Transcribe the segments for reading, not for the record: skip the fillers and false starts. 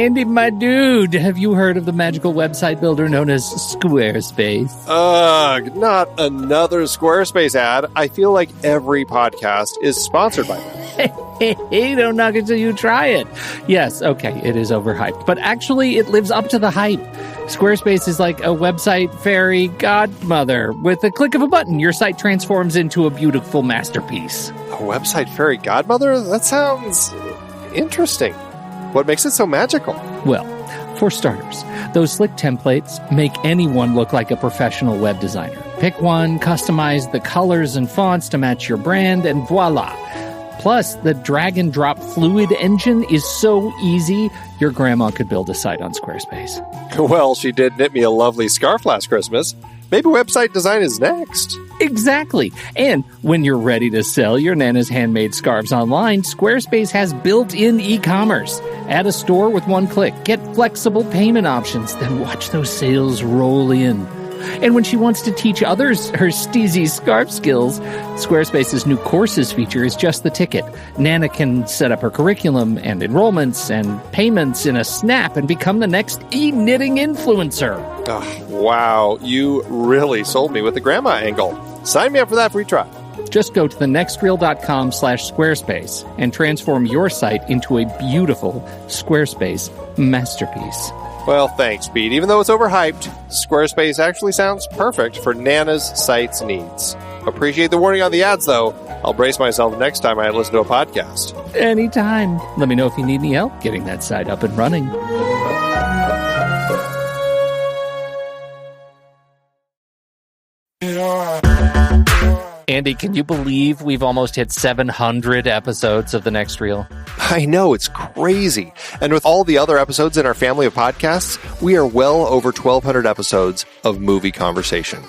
Andy, my dude, have you heard of the magical website builder known as Squarespace? Ugh, not another Squarespace ad. I feel like every podcast is sponsored by them. Hey, don't knock it till you try it. Yes, okay, it is overhyped, but actually it lives up to the hype. Squarespace is like a website fairy godmother. With a click of a button, your site transforms into a beautiful masterpiece. A website fairy godmother? That sounds interesting. What makes it so magical? Well, for starters, those slick templates make anyone look like a professional web designer. Pick one, customize the colors and fonts to match your brand, and voila. Plus, the drag-and-drop fluid engine is so easy, your grandma could build a site on Squarespace. Well, she did knit me a lovely scarf last Christmas. Maybe website design is next. Exactly. And when you're ready to sell your Nana's handmade scarves online, Squarespace has built-in e-commerce. Add a store with one click. Get flexible payment options. Then watch those sales roll in. And when she wants to teach others her steezy scarf skills, Squarespace's new courses feature is just the ticket. Nana can set up her curriculum and enrollments and payments in a snap and become the next e-knitting influencer. Oh, wow, you really sold me with the grandma angle. Sign me up for that free trial. Just go to thenextreel.com/Squarespace and transform your site into a beautiful Squarespace masterpiece. Well, thanks, Pete. Even though it's overhyped, Squarespace actually sounds perfect for Nana's site's needs. Appreciate the warning on the ads, though. I'll brace myself next time I listen to a podcast. Anytime. Let me know if you need any help getting that site up and running. Andy, can you believe we've almost hit 700 episodes of The Next Reel? I know, it's crazy. And with all the other episodes in our family of podcasts, we are well over 1,200 episodes of movie conversation.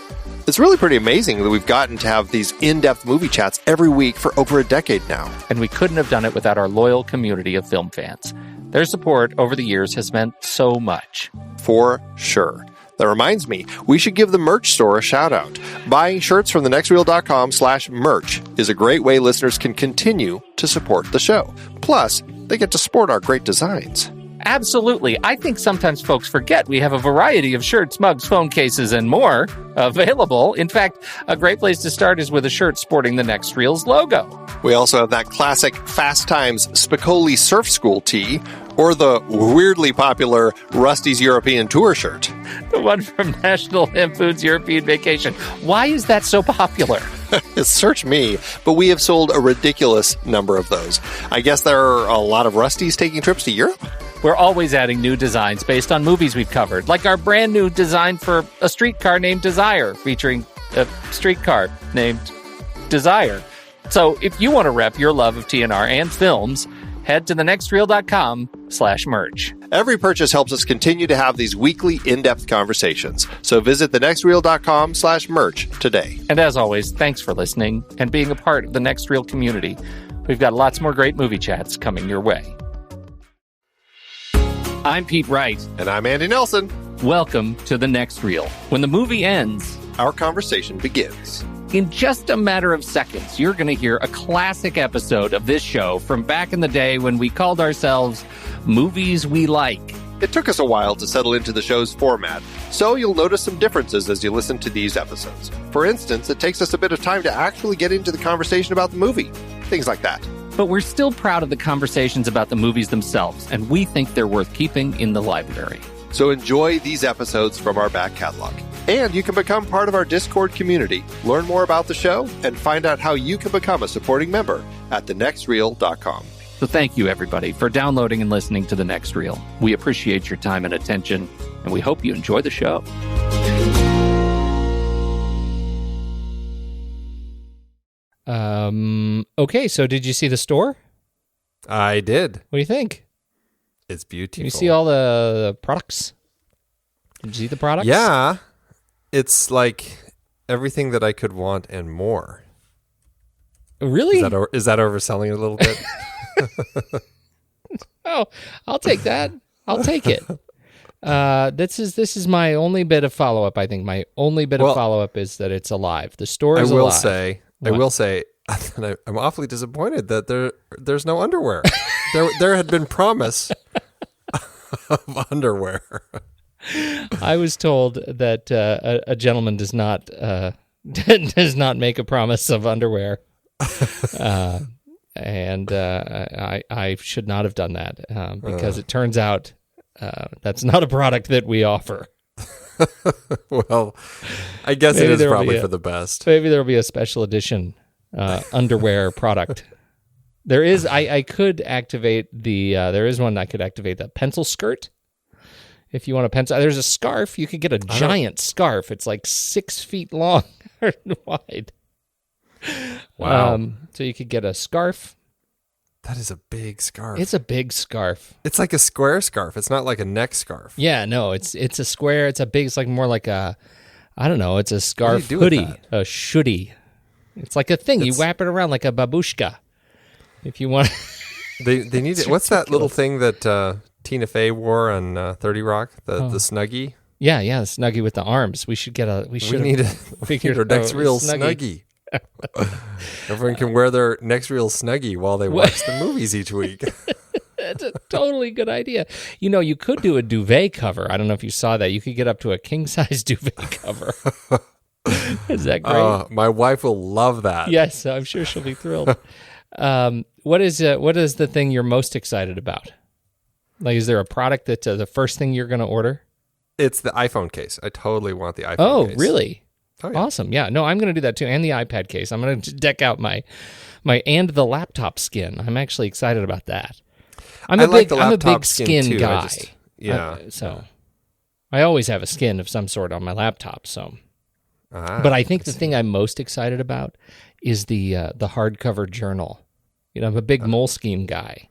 It's really pretty amazing that we've gotten to have these in-depth movie chats every week for over a decade now. And we couldn't have done it without our loyal community of film fans. Their support over the years has meant so much. For sure. That reminds me, we should give the merch store a shout out. Buying shirts from thenextreel.com/merch is a great way listeners can continue to support the show. Plus, they get to sport our great designs. Absolutely. I think sometimes folks forget we have a variety of shirts, mugs, phone cases, and more available. In fact, a great place to start is with a shirt sporting the Next Reel's logo. We also have that classic Fast Times Spicoli Surf School tee, or the weirdly popular Rusty's European Tour shirt. The one from National Lampoon's European Vacation. Why is that so popular? Search me, but we have sold a ridiculous number of those. I guess there are a lot of Rustys taking trips to Europe? We're always adding new designs based on movies we've covered, like our brand new design for a streetcar named Desire, featuring a streetcar named Desire. So if you want to rep your love of TNR and films, head to thenextreel.com/merch. Every purchase helps us continue to have these weekly in-depth conversations. So visit thenextreel.com/merch today. And as always, thanks for listening and being a part of the Next Reel community. We've got lots more great movie chats coming your way. I'm Pete Wright. And I'm Andy Nelson. Welcome to The Next Reel. When the movie ends, our conversation begins. In just a matter of seconds, you're going to hear a classic episode of this show from back in the day when we called ourselves Movies We Like. It took us a while to settle into the show's format, so you'll notice some differences as you listen to these episodes. For instance, it takes us a bit of time to actually get into the conversation about the movie. Things like that. But we're still proud of the conversations about the movies themselves, and we think they're worth keeping in the library. So enjoy these episodes from our back catalog. And you can become part of our Discord community, learn more about the show, and find out how you can become a supporting member at thenextreel.com. So thank you, everybody, for downloading and listening to The Next Reel. We appreciate your time and attention, and we hope you enjoy the show. Okay, so did you see the store? I did. What do you think? It's beautiful. Did you see all the products? Did you see the products? Yeah. It's like everything that I could want and more. Really? Is that overselling it a little bit? Oh, I'll take that. I'll take it. This is my only bit of follow-up, I think. My only bit of follow-up is that it's alive. The store is alive. I will say, I'm awfully disappointed that there's no underwear. There had been promise of underwear. I was told that a gentleman does not make a promise of underwear, and I should not have done that because it turns out that's not a product that we offer. Well, I guess maybe it is probably for the best. Maybe there will be a special edition underwear product. There is. I could activate the. There is one I could activate, the pencil skirt. If you want a pencil, there's a scarf. You could get a giant scarf. It's like 6 feet long and wide. Wow. So you could get a scarf. That is a big scarf. It's a big scarf. It's like a square scarf. It's not like a neck scarf. Yeah, no, it's a square. It's a big. It's like more like a. I don't know. It's a scarf hoodie, a shoodie. It's like a thing. You wrap it around like a babushka. If you want. They need it. What's that little thing that Tina Fey wore on 30 Rock? The Snuggie? Yeah, the Snuggie with the arms. We should get a... We need our next reel Snuggie. Everyone can wear their next reel Snuggie while they watch the movies each week. That's a totally good idea. You know, you could do a duvet cover. I don't know if you saw that. You could get up to a king-size duvet cover. Is that great? My wife will love that. Yes, I'm sure she'll be thrilled. What is the thing you're most excited about? Like, is there a product that's the first thing you're going to order? It's the iPhone case. I totally want the iPhone case. Oh, really? Oh, yeah. Awesome. Yeah. No, I'm going to do that too. And the iPad case. I'm going to deck out my and the laptop skin. I'm actually excited about that. I'm a big skin guy. I always have a skin of some sort on my laptop. So, but I think the thing I'm most excited about is the hardcover journal. You know, I'm a big Moleskine guy.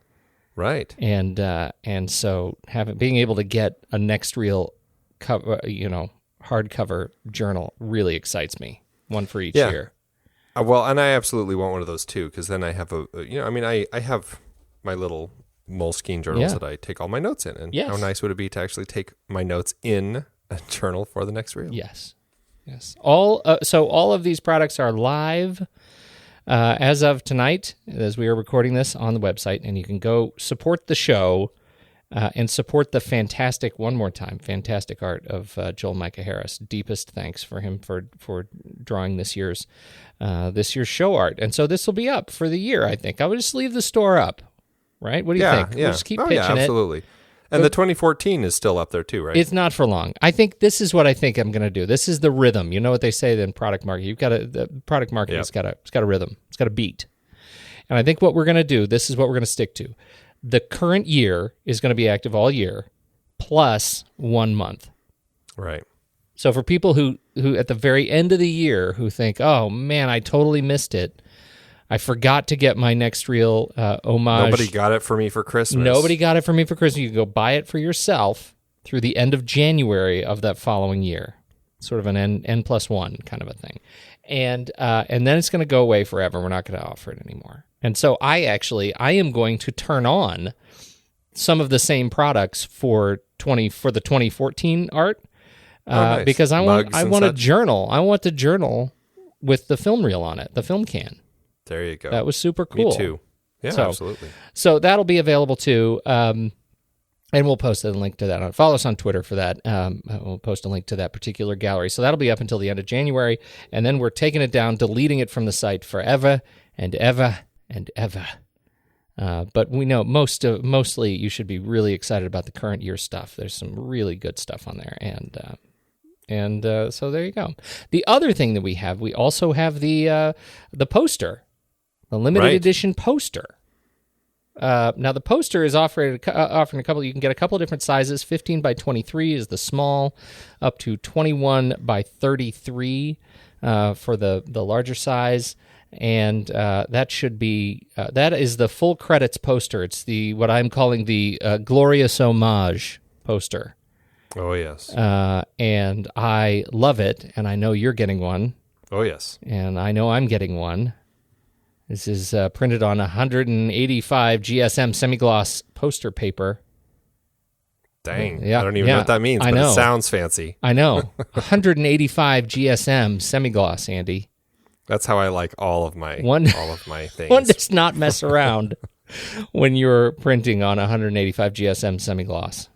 Right. And so being able to get a next reel cover, hardcover journal really excites me. One for each year. Well, and I absolutely want one of those too, because then I have I have my little Moleskine journals that I take all my notes in, and how nice would it be to actually take my notes in a journal for the next reel? Yes. All of these products are live as of tonight, as we are recording this, on the website, and you can go support the show and support the fantastic art of Joel Micah Harris. Deepest thanks for him for drawing this year's show art. And so this will be up for the year, I think. I would just leave the store up, right? What do you think? Yeah. We'll just keep pitching it. Absolutely. And the 2014 is still up there too, right? It's not for long. I think this is what I think I'm going to do. This is the rhythm. You know what they say in product marketing? The product marketing has got a rhythm. It's got a beat. And I think what we're going to do, this is what we're going to stick to. The current year is going to be active all year, plus 1 month. Right. So for people who at the very end of the year who think, oh man, I totally missed it. I forgot to get my next reel homage. Nobody got it for me for Christmas. You can go buy it for yourself through the end of January of that following year. Sort of an N+1 kind of a thing. And then it's going to go away forever. We're not going to offer it anymore. And so I am going to turn on some of the same products for the 2014 art nice. Because I want a journal. I want the journal with the film reel on it, the film can. There you go. That was super cool. Me too. Yeah, absolutely. So that'll be available too. And we'll post a link to that. Follow us on Twitter for that. We'll post a link to that particular gallery. So that'll be up until the end of January. And then we're taking it down, deleting it from the site forever and ever and ever. But we know mostly you should be really excited about the current year stuff. There's some really good stuff on there. And so there you go. The other thing that we also have the poster. The limited edition poster. Now, the poster is offering a couple. You can get a couple of different sizes. 15 by 23 is the small, up to 21 by 33 for the larger size. And that should be that is the full credits poster. It's what I'm calling the glorious homage poster. Oh yes. And I love it, and I know you're getting one. Oh yes. And I know I'm getting one. This is printed on 185 GSM semi-gloss poster paper. Dang. Yeah, I don't even know what that means, but it sounds fancy. I know. 185 GSM semi-gloss, Andy. That's how I like all of my things. One does not mess around when you're printing on 185 GSM semi-gloss.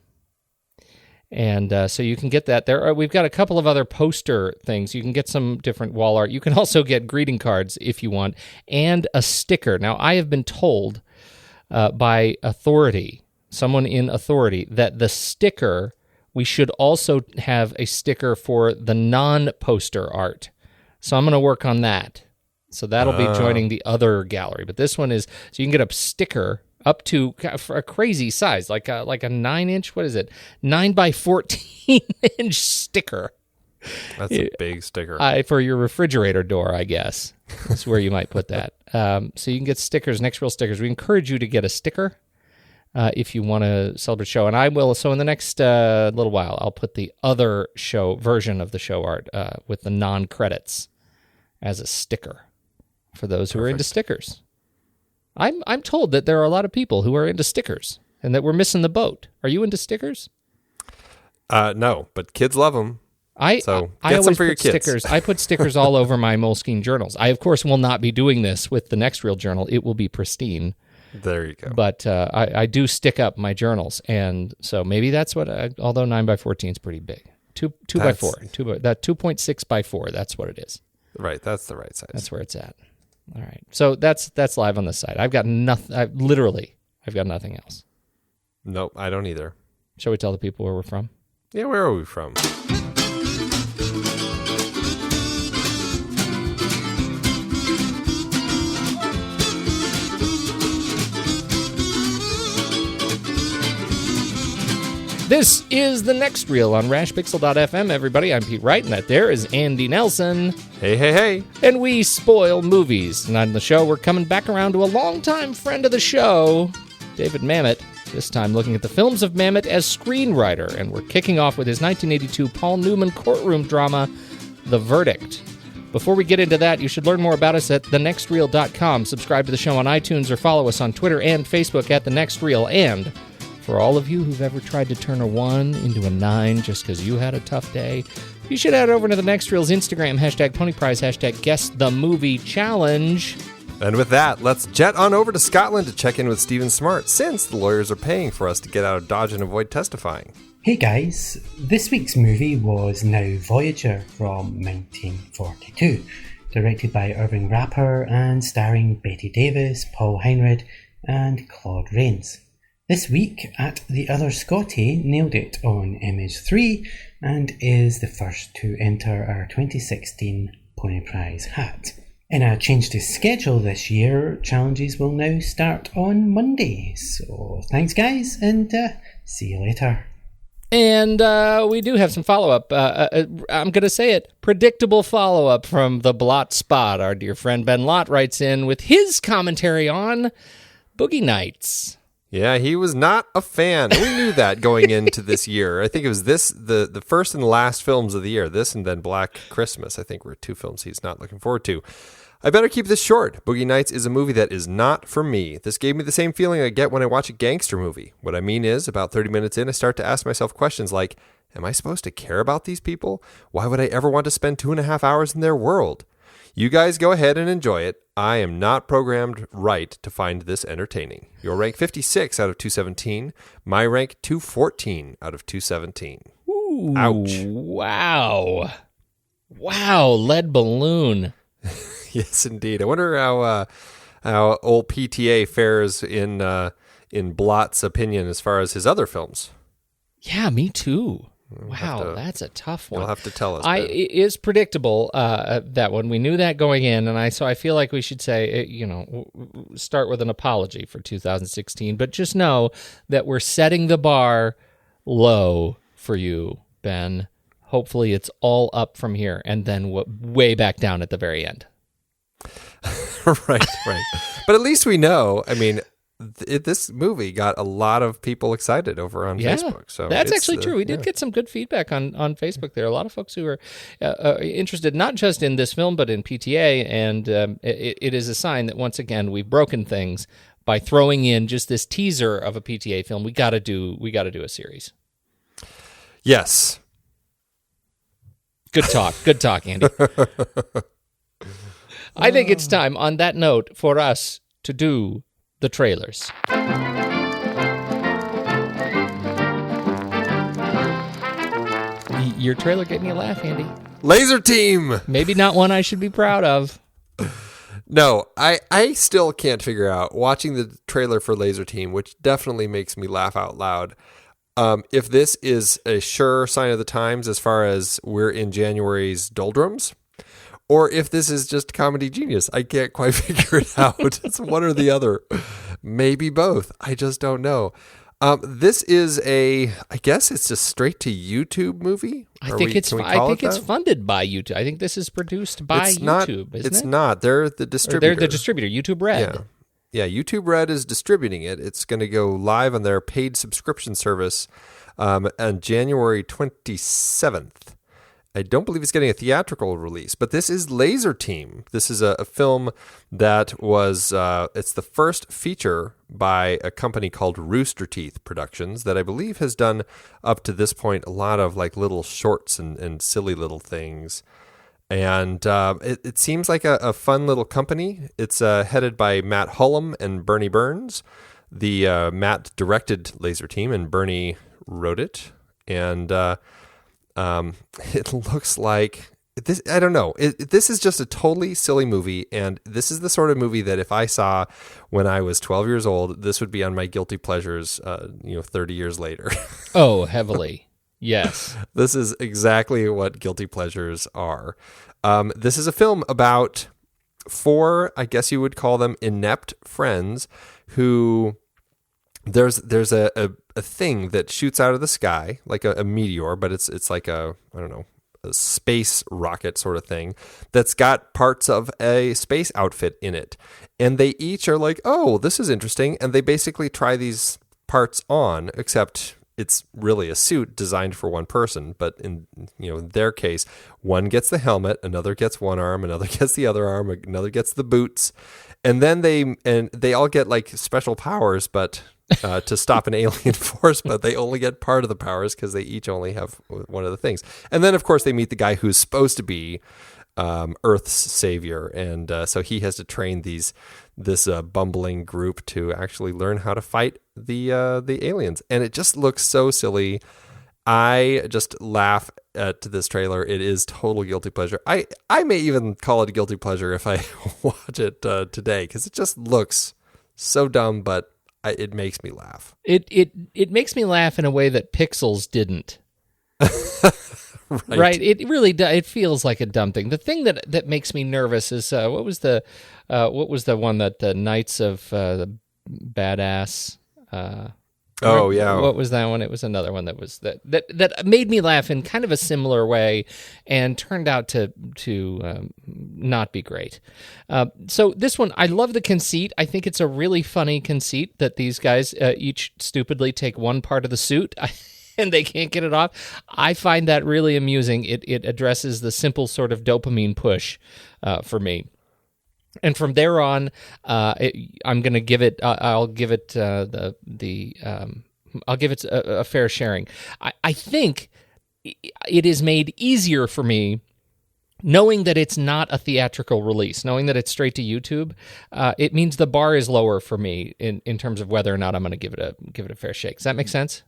And so you can get that. We've got a couple of other poster things. You can get some different wall art. You can also get greeting cards if you want, and a sticker. Now, I have been told by someone in authority, that the sticker, we should also have a sticker for the non-poster art. So I'm going to work on that. So that'll be joining the other gallery. But this one is, so you can get a sticker up to for a crazy size, like a 9-inch, what is it? 9 by 14-inch sticker. That's a big sticker. For your refrigerator door, I guess. That's where you might put that. So you can get stickers, Next Reel stickers. We encourage you to get a sticker if you want to celebrate the show. And I will, so in the next little while, I'll put the other show version of the show art with the non-credits as a sticker for those who are into stickers. I'm told that there are a lot of people who are into stickers and that we're missing the boat. Are you into stickers? No, but kids love them. I get some for your kids. Stickers. I put stickers all over my Moleskine journals. I, of course, will not be doing this with the Next Reel journal. It will be pristine. There you go. But I do stick up my journals, and so maybe that's what. Although 9 by 14 is pretty big, 2 by 4, that 2.6 by 4. That's what it is. Right, that's the right size. That's where it's at. All right, so that's live on the site. I've got nothing. I've got nothing else. Nope, I don't either. Shall we tell the people where we're from? Yeah, where are we from? This is the Next Reel on rashpixel.fm, everybody. I'm Pete Wright, and that there is Andy Nelson. Hey, hey, hey. And we spoil movies. And on the show, we're coming back around to a longtime friend of the show, David Mamet, this time looking at the films of Mamet as screenwriter. And we're kicking off with his 1982 Paul Newman courtroom drama, The Verdict. Before we get into that, you should learn more about us at thenextreel.com. Subscribe to the show on iTunes or follow us on Twitter and Facebook at The Next Reel. And for all of you who've ever tried to turn a 1 into a 9 just because you had a tough day, you should head over to The Next Reel's Instagram, #PonyPrize, #GuessTheMovieChallenge. And with that, let's jet on over to Scotland to check in with Stephen Smart, since the lawyers are paying for us to get out of Dodge and avoid testifying. Hey guys, this week's movie was Now Voyager from 1942, directed by Irving Rapper and starring Bette Davis, Paul Heinrich and Claude Rains. This week, At the Other Scotty nailed it on MH3 and is the first to enter our 2016 Pony Prize hat. In a change to schedule this year, challenges will now start on Monday. So thanks guys, and see you later. And we do have some follow-up. I'm going to say it, predictable follow-up from the Blot Spot. Our dear friend Ben Lott writes in with his commentary on Boogie Nights. Yeah, he was not a fan. We knew that going into this year. I think it was the first and last films of the year. This and then Black Christmas, I think, were two films he's not looking forward to. I better keep this short. Boogie Nights is a movie that is not for me. This gave me the same feeling I get when I watch a gangster movie. What I mean is, about 30 minutes in, I start to ask myself questions like, am I supposed to care about these people? Why would I ever want to spend 2.5 hours in their world? You guys go ahead and enjoy it. I am not programmed right to find this entertaining. Your rank 56 out of 217. My rank 214 out of 217. Ooh, ouch. Wow. Wow, lead balloon. Yes, indeed. I wonder how old PTA fares in Blott's opinion as far as his other films. Yeah, me too. Wow, that's a tough one. You'll have to tell us. It is predictable, that one. We knew that going in, and so I feel like we should say, start with an apology for 2016, but just know that we're setting the bar low for you, Ben. Hopefully it's all up from here, and then way back down at the very end. Right. But at least we know, I mean, this movie got a lot of people excited over on Facebook. So that's actually true. We did get some good feedback on Facebook there. A lot of folks who are interested not just in this film, but in PTA. And it is a sign that, once again, we've broken things by throwing in just this teaser of a PTA film. We got to do a series. Yes. Good talk, Andy. I think it's time, on that note, for us to do the trailers. Your trailer gave me a laugh, Andy. Laser Team! Maybe not one I should be proud of. No, I still can't figure out, watching the trailer for Laser Team, which definitely makes me laugh out loud, if this is a sure sign of the times as far as we're in January's doldrums, or if this is just comedy genius. I can't quite figure it out. It's one or the other. Maybe both. I just don't know. This is I guess it's just straight to YouTube movie. I think it's funded by YouTube. I think this is produced by YouTube, isn't it? It's not. They're the distributor. They're the distributor, YouTube Red. Yeah, YouTube Red is distributing it. It's going to go live on their paid subscription service on January 27th. I don't believe it's getting a theatrical release, but this is Laser Team. This is a film that was, it's the first feature by a company called Rooster Teeth Productions that I believe has done up to this point a lot of like little shorts and silly little things. And it seems like a fun little company. It's headed by Matt Hullum and Bernie Burns. Matt directed Laser Team and Bernie wrote it. And it looks like this. I don't know. This is just a totally silly movie, and this is the sort of movie that if I saw when I was 12 years old, this would be on my guilty pleasures. 30 years later. Oh, heavily. Yes. This is exactly what guilty pleasures are. This is a film about 4, I guess you would call them, inept friends who. There's a thing that shoots out of the sky like a meteor, but it's like a space rocket sort of thing that's got parts of a space outfit in it, and they each are like, oh, this is interesting, and they basically try these parts on, except it's really a suit designed for one person. But in their case, one gets the helmet, another gets one arm, another gets the other arm, another gets the boots, and then they all get like special powers, but to stop an alien force, but they only get part of the powers because they each only have one of the things. And then, of course, they meet the guy who's supposed to be Earth's savior, and so he has to train this bumbling group to actually learn how to fight the aliens. And it just looks so silly. I just laugh at this trailer. It is total guilty pleasure. I may even call it a guilty pleasure if I watch it today, because it just looks so dumb, but it makes me laugh. It makes me laugh in a way that Pixels didn't. Right. It really does. It feels like a dumb thing. The thing that makes me nervous is what was the one that the Knights of the Badass. What was that one? It was another one that was that made me laugh in kind of a similar way, and turned out to not be great. So this one, I love the conceit. I think it's a really funny conceit that these guys each stupidly take one part of the suit and they can't get it off. I find that really amusing. It addresses the simple sort of dopamine push for me. And from there on, I'm going to give it. I'll give it I'll give it a fair sharing. I think it is made easier for me knowing that it's not a theatrical release, knowing that it's straight to YouTube. It means the bar is lower for me in terms of whether or not I'm going to give it a fair shake. Does that make sense?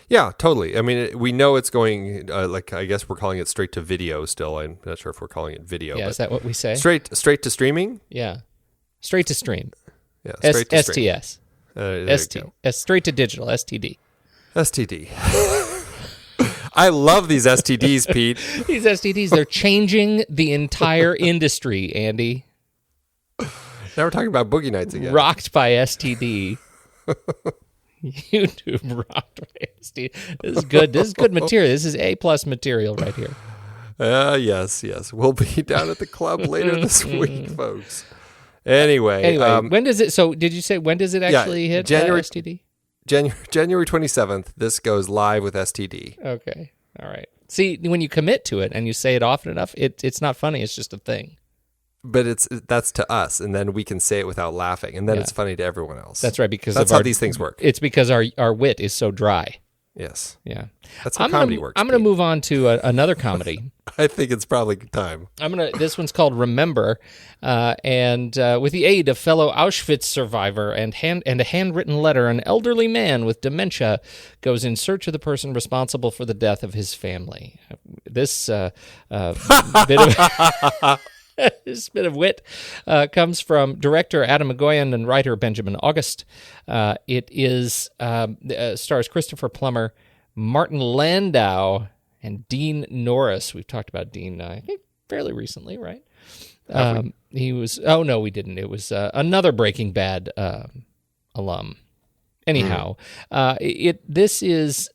Yeah, totally. I mean, we know it's going, I guess we're calling it straight to video still. I'm not sure if we're calling it video. Yeah, is that what we say? Straight to streaming? Yeah. Straight to stream. Yeah, straight to stream. STS. Straight to digital, STD. STD. I love these STDs, Pete. These STDs, they're changing the entire industry, Andy. Now we're talking about Boogie Nights again. Rocked by STD. YouTube rocked by STD. This is good. This is good material. This is A+ material right here. Yes. We'll be down at the club later this week, folks. Anyway, when does it? So, did you say when does it actually hit STD? January 27th. This goes live with STD. Okay, all right. See, when you commit to it and you say it often enough, it's not funny. It's just a thing. But that's to us, and then we can say it without laughing, and then it's funny to everyone else. That's right, because that's how these things work. It's because our wit is so dry. Yes. Yeah. That's how comedy works. I'm going to move on to another comedy. I think it's probably time. This one's called Remember, and with the aid of fellow Auschwitz survivor and a handwritten letter, an elderly man with dementia goes in search of the person responsible for the death of his family. This bit of this bit of wit comes from director Adam McGoyan and writer Benjamin August. It is stars Christopher Plummer, Martin Landau, and Dean Norris. We've talked about Dean, I think, fairly recently, right? He was. Oh no, we didn't. It was another Breaking Bad alum. Anyhow, this is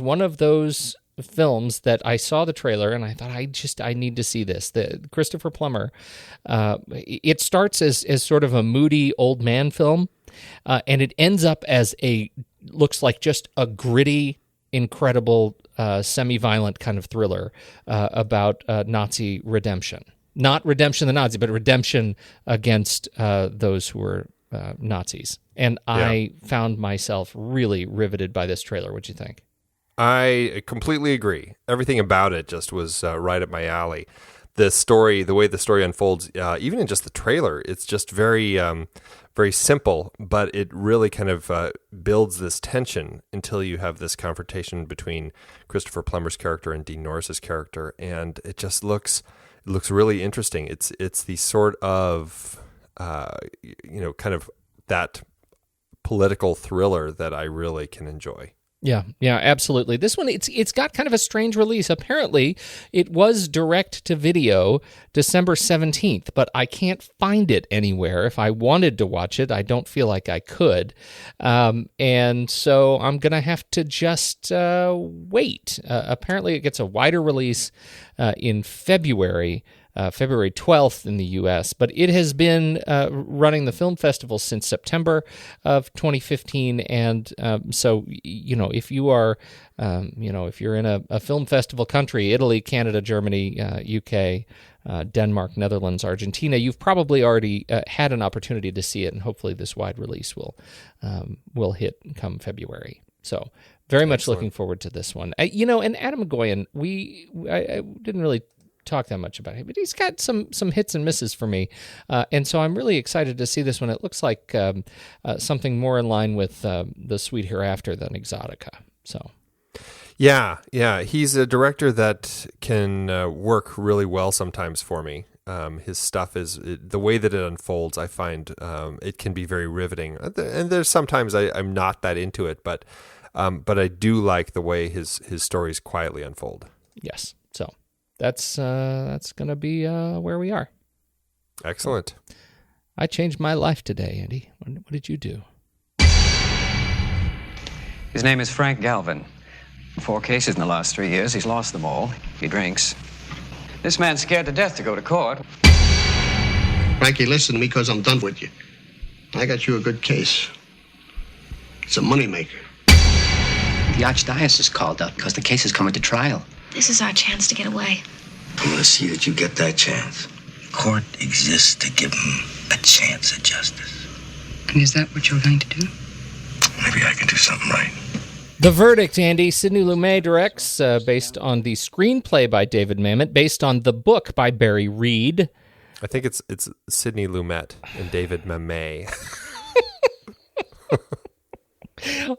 one of those films that I saw the trailer and I thought I need to see this. The Christopher Plummer. It starts as sort of a moody old man film, and it ends up as looks like just a gritty, incredible, semi-violent kind of thriller about Nazi redemption. Not redemption of the Nazi, but redemption against those who were Nazis. And I found myself really riveted by this trailer. What'd you think? I completely agree. Everything about it just was right up my alley. The story, the way the story unfolds, even in just the trailer, it's just very, very simple, but it really kind of builds this tension until you have this confrontation between Christopher Plummer's character and Dean Norris's character, and it just looks really interesting. It's the sort of kind of that political thriller that I really can enjoy. Yeah, absolutely. This one, it's got kind of a strange release. Apparently, it was direct to video December 17th, but I can't find it anywhere. If I wanted to watch it, I don't feel like I could. And so I'm going to have to just wait. Apparently, it gets a wider release in February 12th in the U.S., but it has been running the film festival since September of 2015, and so, if you are, if you're in a film festival country, Italy, Canada, Germany, UK, Denmark, Netherlands, Argentina, you've probably already had an opportunity to see it, and hopefully this wide release will hit come February. So very much looking forward to this one. And Adam McGoyan, I didn't really talk that much about him, but he's got some hits and misses for me, and so I'm really excited to see this one. It looks like something more in line with The Sweet Hereafter than Exotica. So yeah, he's a director that can work really well sometimes for me. His stuff is the way that it unfolds. I find it can be very riveting, and there's sometimes I'm not that into it, but I do like the way his stories quietly unfold. Yes, so that's going to be where we are. Excellent. I changed my life today, Andy. What did you do? His name is Frank Galvin. 4 cases in the last 3 years. He's lost them all. He drinks. This man's scared to death to go to court. Frankie, listen to me, because I'm done with you. I got you a good case. It's a moneymaker. The Archdiocese called up because the case is coming to trial. This is our chance to get away. I'm going to see that you get that chance. Court exists to give him a chance at justice. And is that what you're going to do? Maybe I can do something right. The Verdict, Andy. Sidney Lumet directs, based on the screenplay by David Mamet, based on the book by Barry Reed. I think it's Sidney Lumet and David Mamet.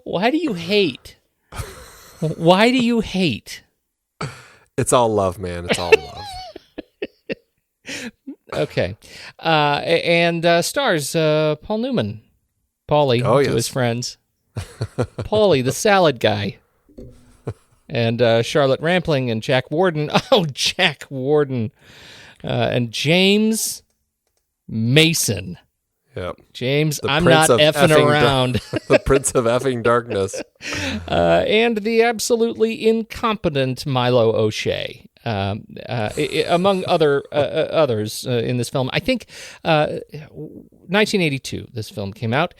Why do you hate? Why do you hate? It's all love, man. It's all love. Okay. And stars Paul Newman. Paulie to his friends. Paulie, the salad guy. And Charlotte Rampling and Jack Warden. Oh, Jack Warden. And James Mason. Yep. James, I'm not effing around. The Prince of Effing Darkness. And the absolutely incompetent Milo O'Shea. Among others in this film. I think 1982, this film came out.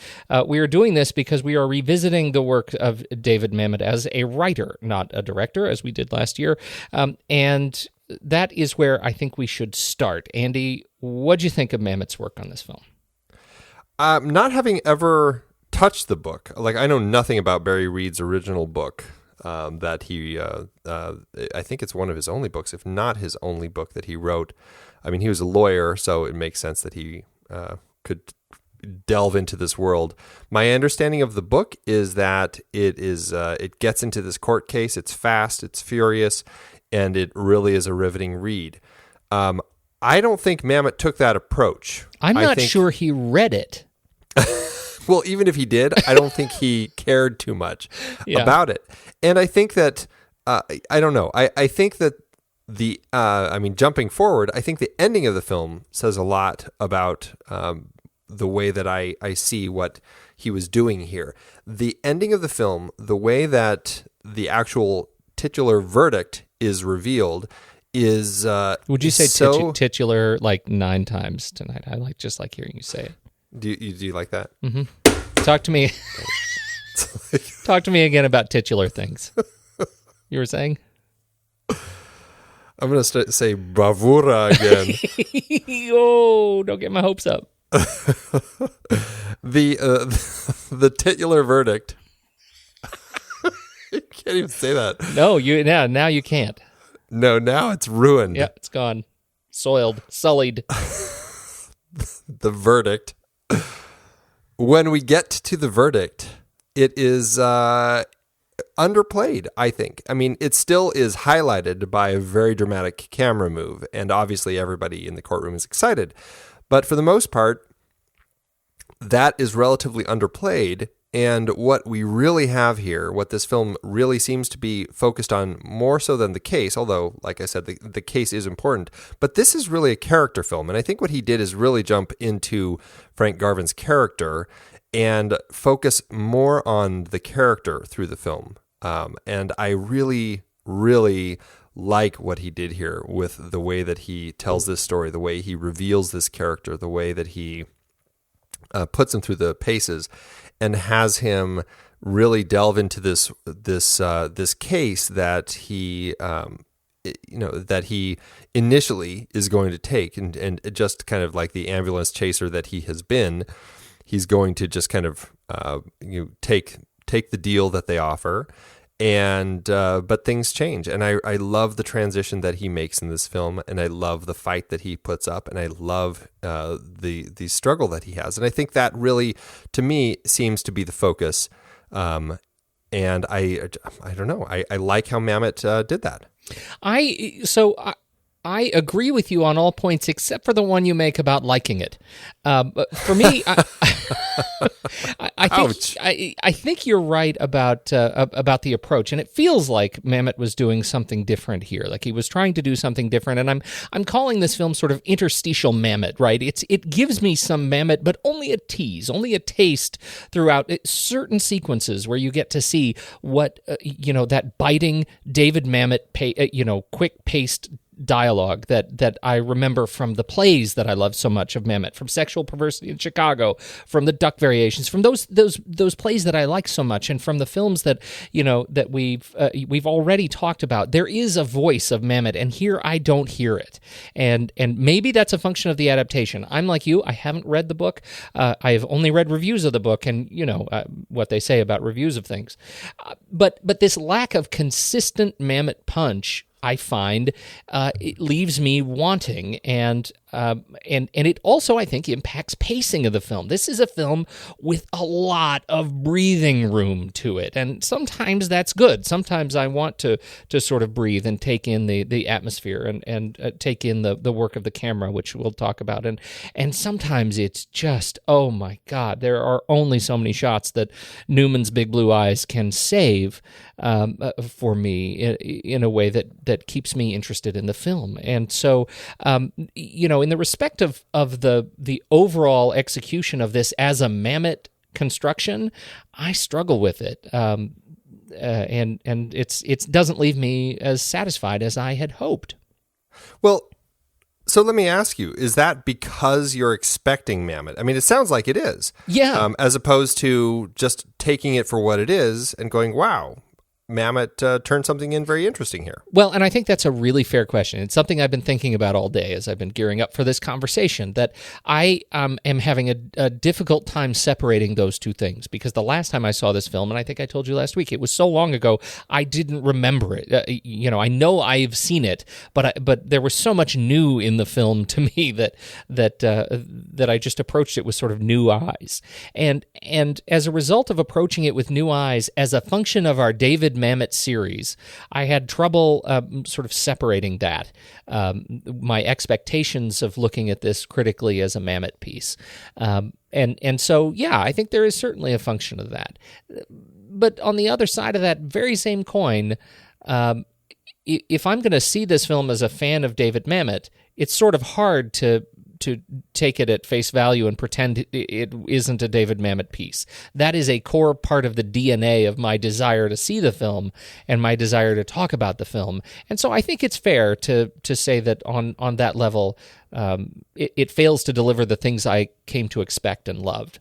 We are doing this because we are revisiting the work of David Mamet as a writer, not a director, as we did last year. And that is where I think we should start. Andy, what'd you think of Mamet's work on this film? Not having ever touched the book, like I know nothing about Barry Reed's original book. That he, I think it's one of his only books, if not his only book that he wrote. I mean, he was a lawyer, so it makes sense that he could delve into this world. My understanding of the book is that it gets into this court case. It's fast, it's furious. and it really is a riveting read. I don't think Mamet took that approach. I'm not sure he read it. Well, even if he did, I don't think he cared too much about it. And I think that, I don't know, I think that jumping forward, I think the ending of the film says a lot about the way that I see what he was doing here. The ending of the film, the way that the actual titular verdict is revealed is would you say titular like 9 times tonight? I just like hearing you say it. Do you like that? Mm-hmm. Talk to me. Talk to me again about titular things. You were saying? I'm going to say bravura again. Oh, don't get my hopes up. The titular verdict. You can't even say that. No, now you can't. No, now it's ruined. Yeah, it's gone. Soiled, sullied. The verdict. When we get to the verdict, it is underplayed, I think. I mean, it still is highlighted by a very dramatic camera move, and obviously everybody in the courtroom is excited. But for the most part, that is relatively underplayed. And what we really have here, what this film really seems to be focused on more so than the case, although, like I said, the case is important, but this is really a character film. And I think what he did is really jump into Frank Garvin's character and focus more on the character through the film. And I really, really like what he did here with the way that he tells this story, the way he reveals this character, the way that he puts him through the paces, and has him really delve into this case that he that he initially is going to take, and just kind of like the ambulance chaser that he has been, he's going to just kind of take the deal that they offer. And but things change, and I love the transition that he makes in this film, and I love the fight that he puts up, and I love the struggle that he has, and I think that really, to me, seems to be the focus. And I don't know, I like how Mamet did that. I agree with you on all points except for the one you make about liking it. But for me, I think you're right about the approach, and it feels like Mamet was doing something different here. Like he was trying to do something different, and I'm calling this film sort of interstitial Mamet. Right? It gives me some Mamet, but only a tease, only a taste throughout certain sequences where you get to see what that biting David Mamet, quick paced dialogue that I remember from the plays that I love so much of Mamet, from Sexual Perversity in Chicago, from the Duck Variations, from those plays that I like so much, and from the films that that we've already talked about. There is a voice of Mamet, and here I don't hear it, and maybe that's a function of the adaptation. I'm like you; I haven't read the book. I have only read reviews of the book, and what they say about reviews of things. But this lack of consistent Mamet punch, I find, it leaves me wanting, and it also, I think, impacts pacing of the film. This is a film with a lot of breathing room to it, and sometimes that's good. Sometimes I want to sort of breathe and take in the atmosphere and take in the work of the camera, which we'll talk about. And sometimes it's just, oh my God, there are only so many shots that Newman's big blue eyes can save for me in a way that keeps me interested in the film. And so, in the respect of the overall execution of this as a Mamet construction, I struggle with it, and it doesn't leave me as satisfied as I had hoped. Well, so let me ask you: is that because you're expecting Mamet? I mean, it sounds like it is. Yeah. As opposed to just taking it for what it is and going, "Wow, Mamet turned something in very interesting here." Well, and I think that's a really fair question. It's something I've been thinking about all day as I've been gearing up for this conversation, that I am having a difficult time separating those two things, because the last time I saw this film, and I think I told you last week, it was so long ago, I didn't remember it. I know I've seen it, but there was so much new in the film to me that I just approached it with sort of new eyes. And as a result of approaching it with new eyes, as a function of our David Mamet series, I had trouble sort of separating that, my expectations of looking at this critically as a Mamet piece. And so, yeah, I think there is certainly a function of that. But on the other side of that very same coin, if I'm going to see this film as a fan of David Mamet, it's sort of hard to take it at face value and pretend it isn't a David Mamet piece. That is a core part of the DNA of my desire to see the film and my desire to talk about the film. And so I think it's fair to say that on that level, it fails to deliver the things I came to expect and loved.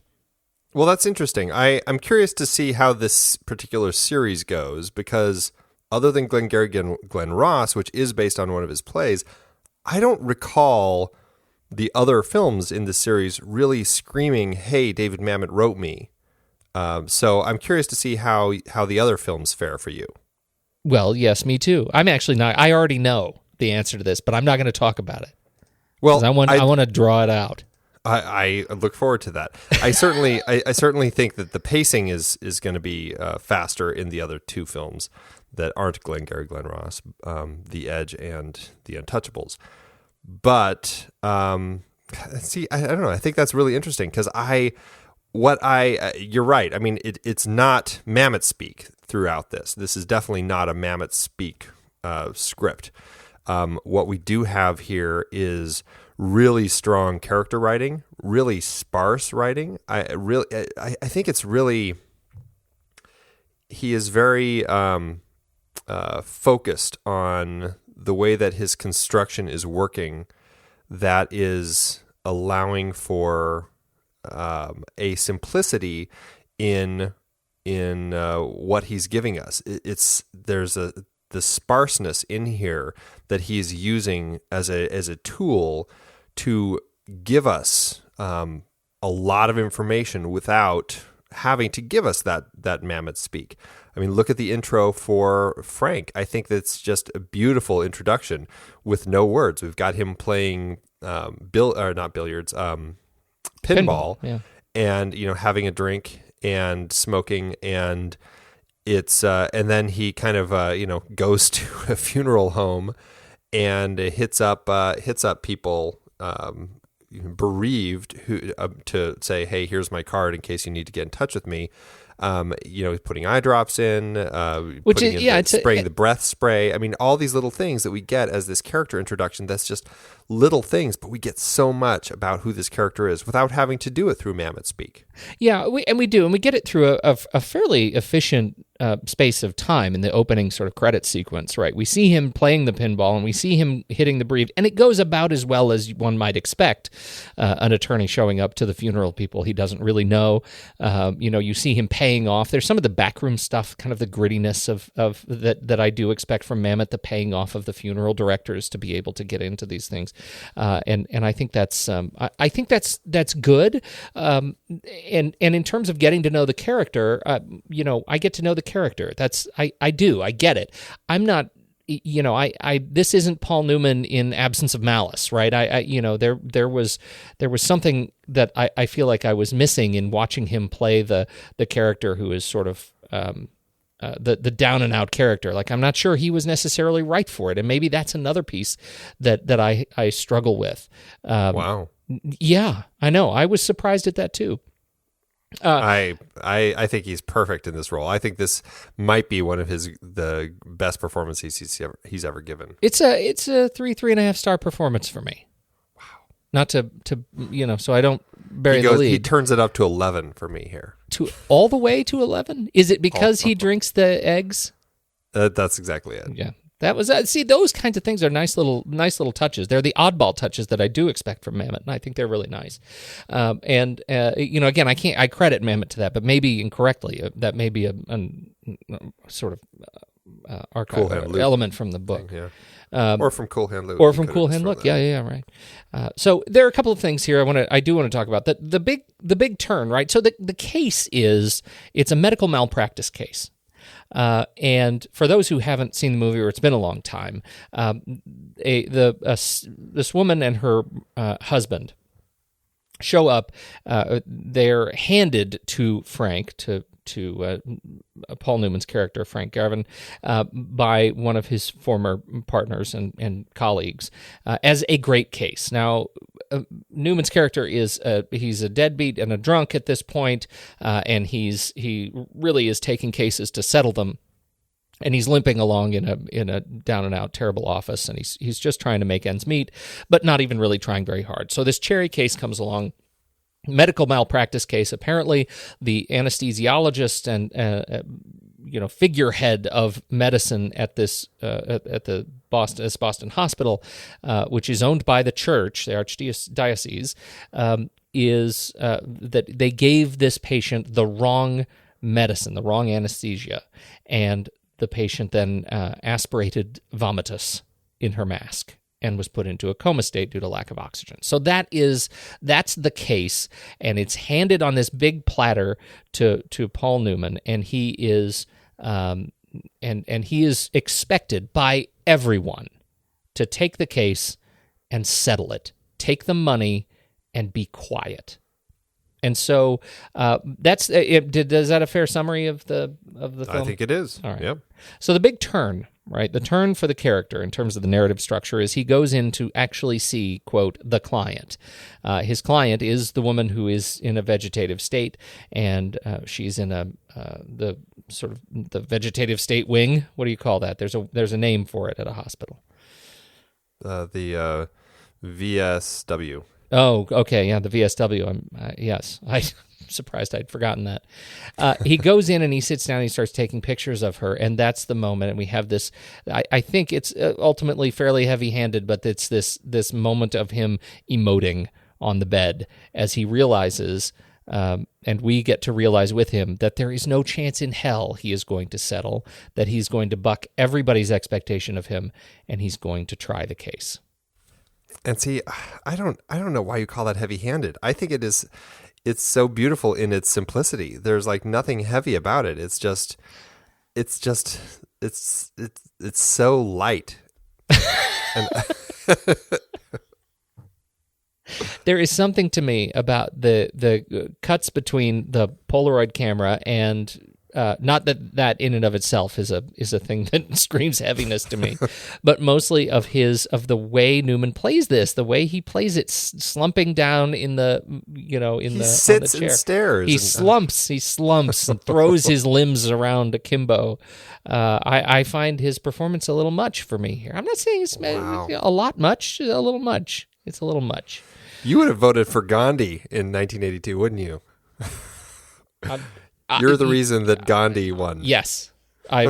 Well, that's interesting. I'm curious to see how this particular series goes, because other than Glengarry Glen Ross, which is based on one of his plays, I don't recall the other films in the series really screaming, "Hey, David Mamet wrote me." So I'm curious to see how the other films fare for you. Well, yes, me too. I'm actually not. I already know the answer to this, but I'm not going to talk about it. Well, I want to draw it out. I look forward to that. I certainly think that the pacing is going to be faster in the other two films that aren't Glengarry Glen Ross, The Edge and The Untouchables. But see, I don't know. I think that's really interesting because you're right. I mean, it's not Mamet Speak throughout this. This is definitely not a Mamet Speak script. What we do have here is really strong character writing, really sparse writing. I think it's really, he is very focused on the way that his construction is working, that is allowing for a simplicity in what he's giving us. There's the sparseness in here that he's using as a tool to give us a lot of information without having to give us that Mamet Speak. I mean, look at the intro for Frank. I think that's just a beautiful introduction with no words. We've got him playing pinball, yeah. And having a drink and smoking, and it's and then he kind of goes to a funeral home and hits up people bereaved who to say, "Hey, here's my card in case you need to get in touch with me." Putting eye drops in, spraying the breath spray. I mean, all these little things that we get as this character introduction. That's just little things, but we get so much about who this character is without having to do it through Mamet Speak. Yeah, we do, and we get it through a fairly efficient space of time in the opening sort of credit sequence, right? We see him playing the pinball, and we see him hitting the bereaved, and it goes about as well as one might expect. An attorney showing up to the funeral people he doesn't really know. You see him paying off. There's some of the backroom stuff, kind of the grittiness of that I do expect from Mamet, the paying off of the funeral directors to be able to get into these things, and I think that's good. And in terms of getting to know the character, I get to know the character. I get it. I'm not, this isn't Paul Newman in Absence of Malice, right? There was something that I feel like I was missing in watching him play the character who is sort of the down and out character. Like, I'm not sure he was necessarily right for it, and maybe that's another piece that I struggle with. Wow. Yeah, I know. I was surprised at that too. I think he's perfect in this role. I think this might be one of the best performances he's ever given. It's a 3.5 star performance for me. Wow. Not to so I don't bury the lead. He turns it up to 11 for me here. To all the way to 11? Is it because he drinks the eggs? That's exactly it. Yeah. That was see, those kinds of things are nice little touches. They're the oddball touches that I do expect from Mamet, and I think they're really nice. Again, I credit Mamet to that, but maybe incorrectly. That may be a sort of archive element from the book. Thing, yeah. Or from Cool Hand Luke. Or from Cool Hand Luke. Yeah, right. So there are a couple of things here I do want to talk about. The big turn, right? So the case it's a medical malpractice case. And for those who haven't seen the movie or it's been a long time, this woman and her husband show up. They're handed to Frank to Paul Newman's character, Frank Garvin, by one of his former partners and colleagues as a great case. Now, Newman's character he's a deadbeat and a drunk at this point, and he really is taking cases to settle them. And he's limping along in a down and out terrible office, and he's just trying to make ends meet, but not even really trying very hard. So this Cherry case comes along, medical malpractice case. Apparently, the anesthesiologist and figurehead of medicine at this at the Boston Hospital, which is owned by the church, the archdiocese, is that they gave this patient the wrong medicine, the wrong anesthesia, and the patient then aspirated vomitus in her mask and was put into a coma state due to lack of oxygen. So that's the case, and it's handed on this big platter to Paul Newman, and he is and he is expected by everyone to take the case and settle it, take the money, and be quiet. And so that's is that a fair summary of the film? I think it is. All right. Yep. So the big turn, right? The turn for the character in terms of the narrative structure is he goes in to actually see, quote, the client. His client is the woman who is in a vegetative state, and she's in the sort of the vegetative state wing. What do you call that? There's a name for it at a hospital. The VSW. Oh, okay, yeah, the VSW. Yes, I'm surprised I'd forgotten that. He goes in and he sits down and he starts taking pictures of her, and that's the moment. And we have this, I think it's ultimately fairly heavy-handed, but it's this moment of him emoting on the bed as he realizes, and we get to realize with him, that there is no chance in hell he is going to settle, that he's going to buck everybody's expectation of him, and he's going to try the case. And see, I don't know why you call that heavy-handed. I think it's so beautiful in its simplicity. There's like nothing heavy about it. It's so light. And there is something to me about the cuts between the Polaroid camera and not that in and of itself is a thing that screams heaviness to me, but mostly of the way Newman plays this, the way he plays it, slumping down in the sits on the chair. And stares. He slumps and throws his limbs around akimbo. I find his performance a little much for me here. I'm not saying it's a lot much, a little much. It's a little much. You would have voted for Gandhi in 1982, wouldn't you? You're the reason that Gandhi won. Yes, I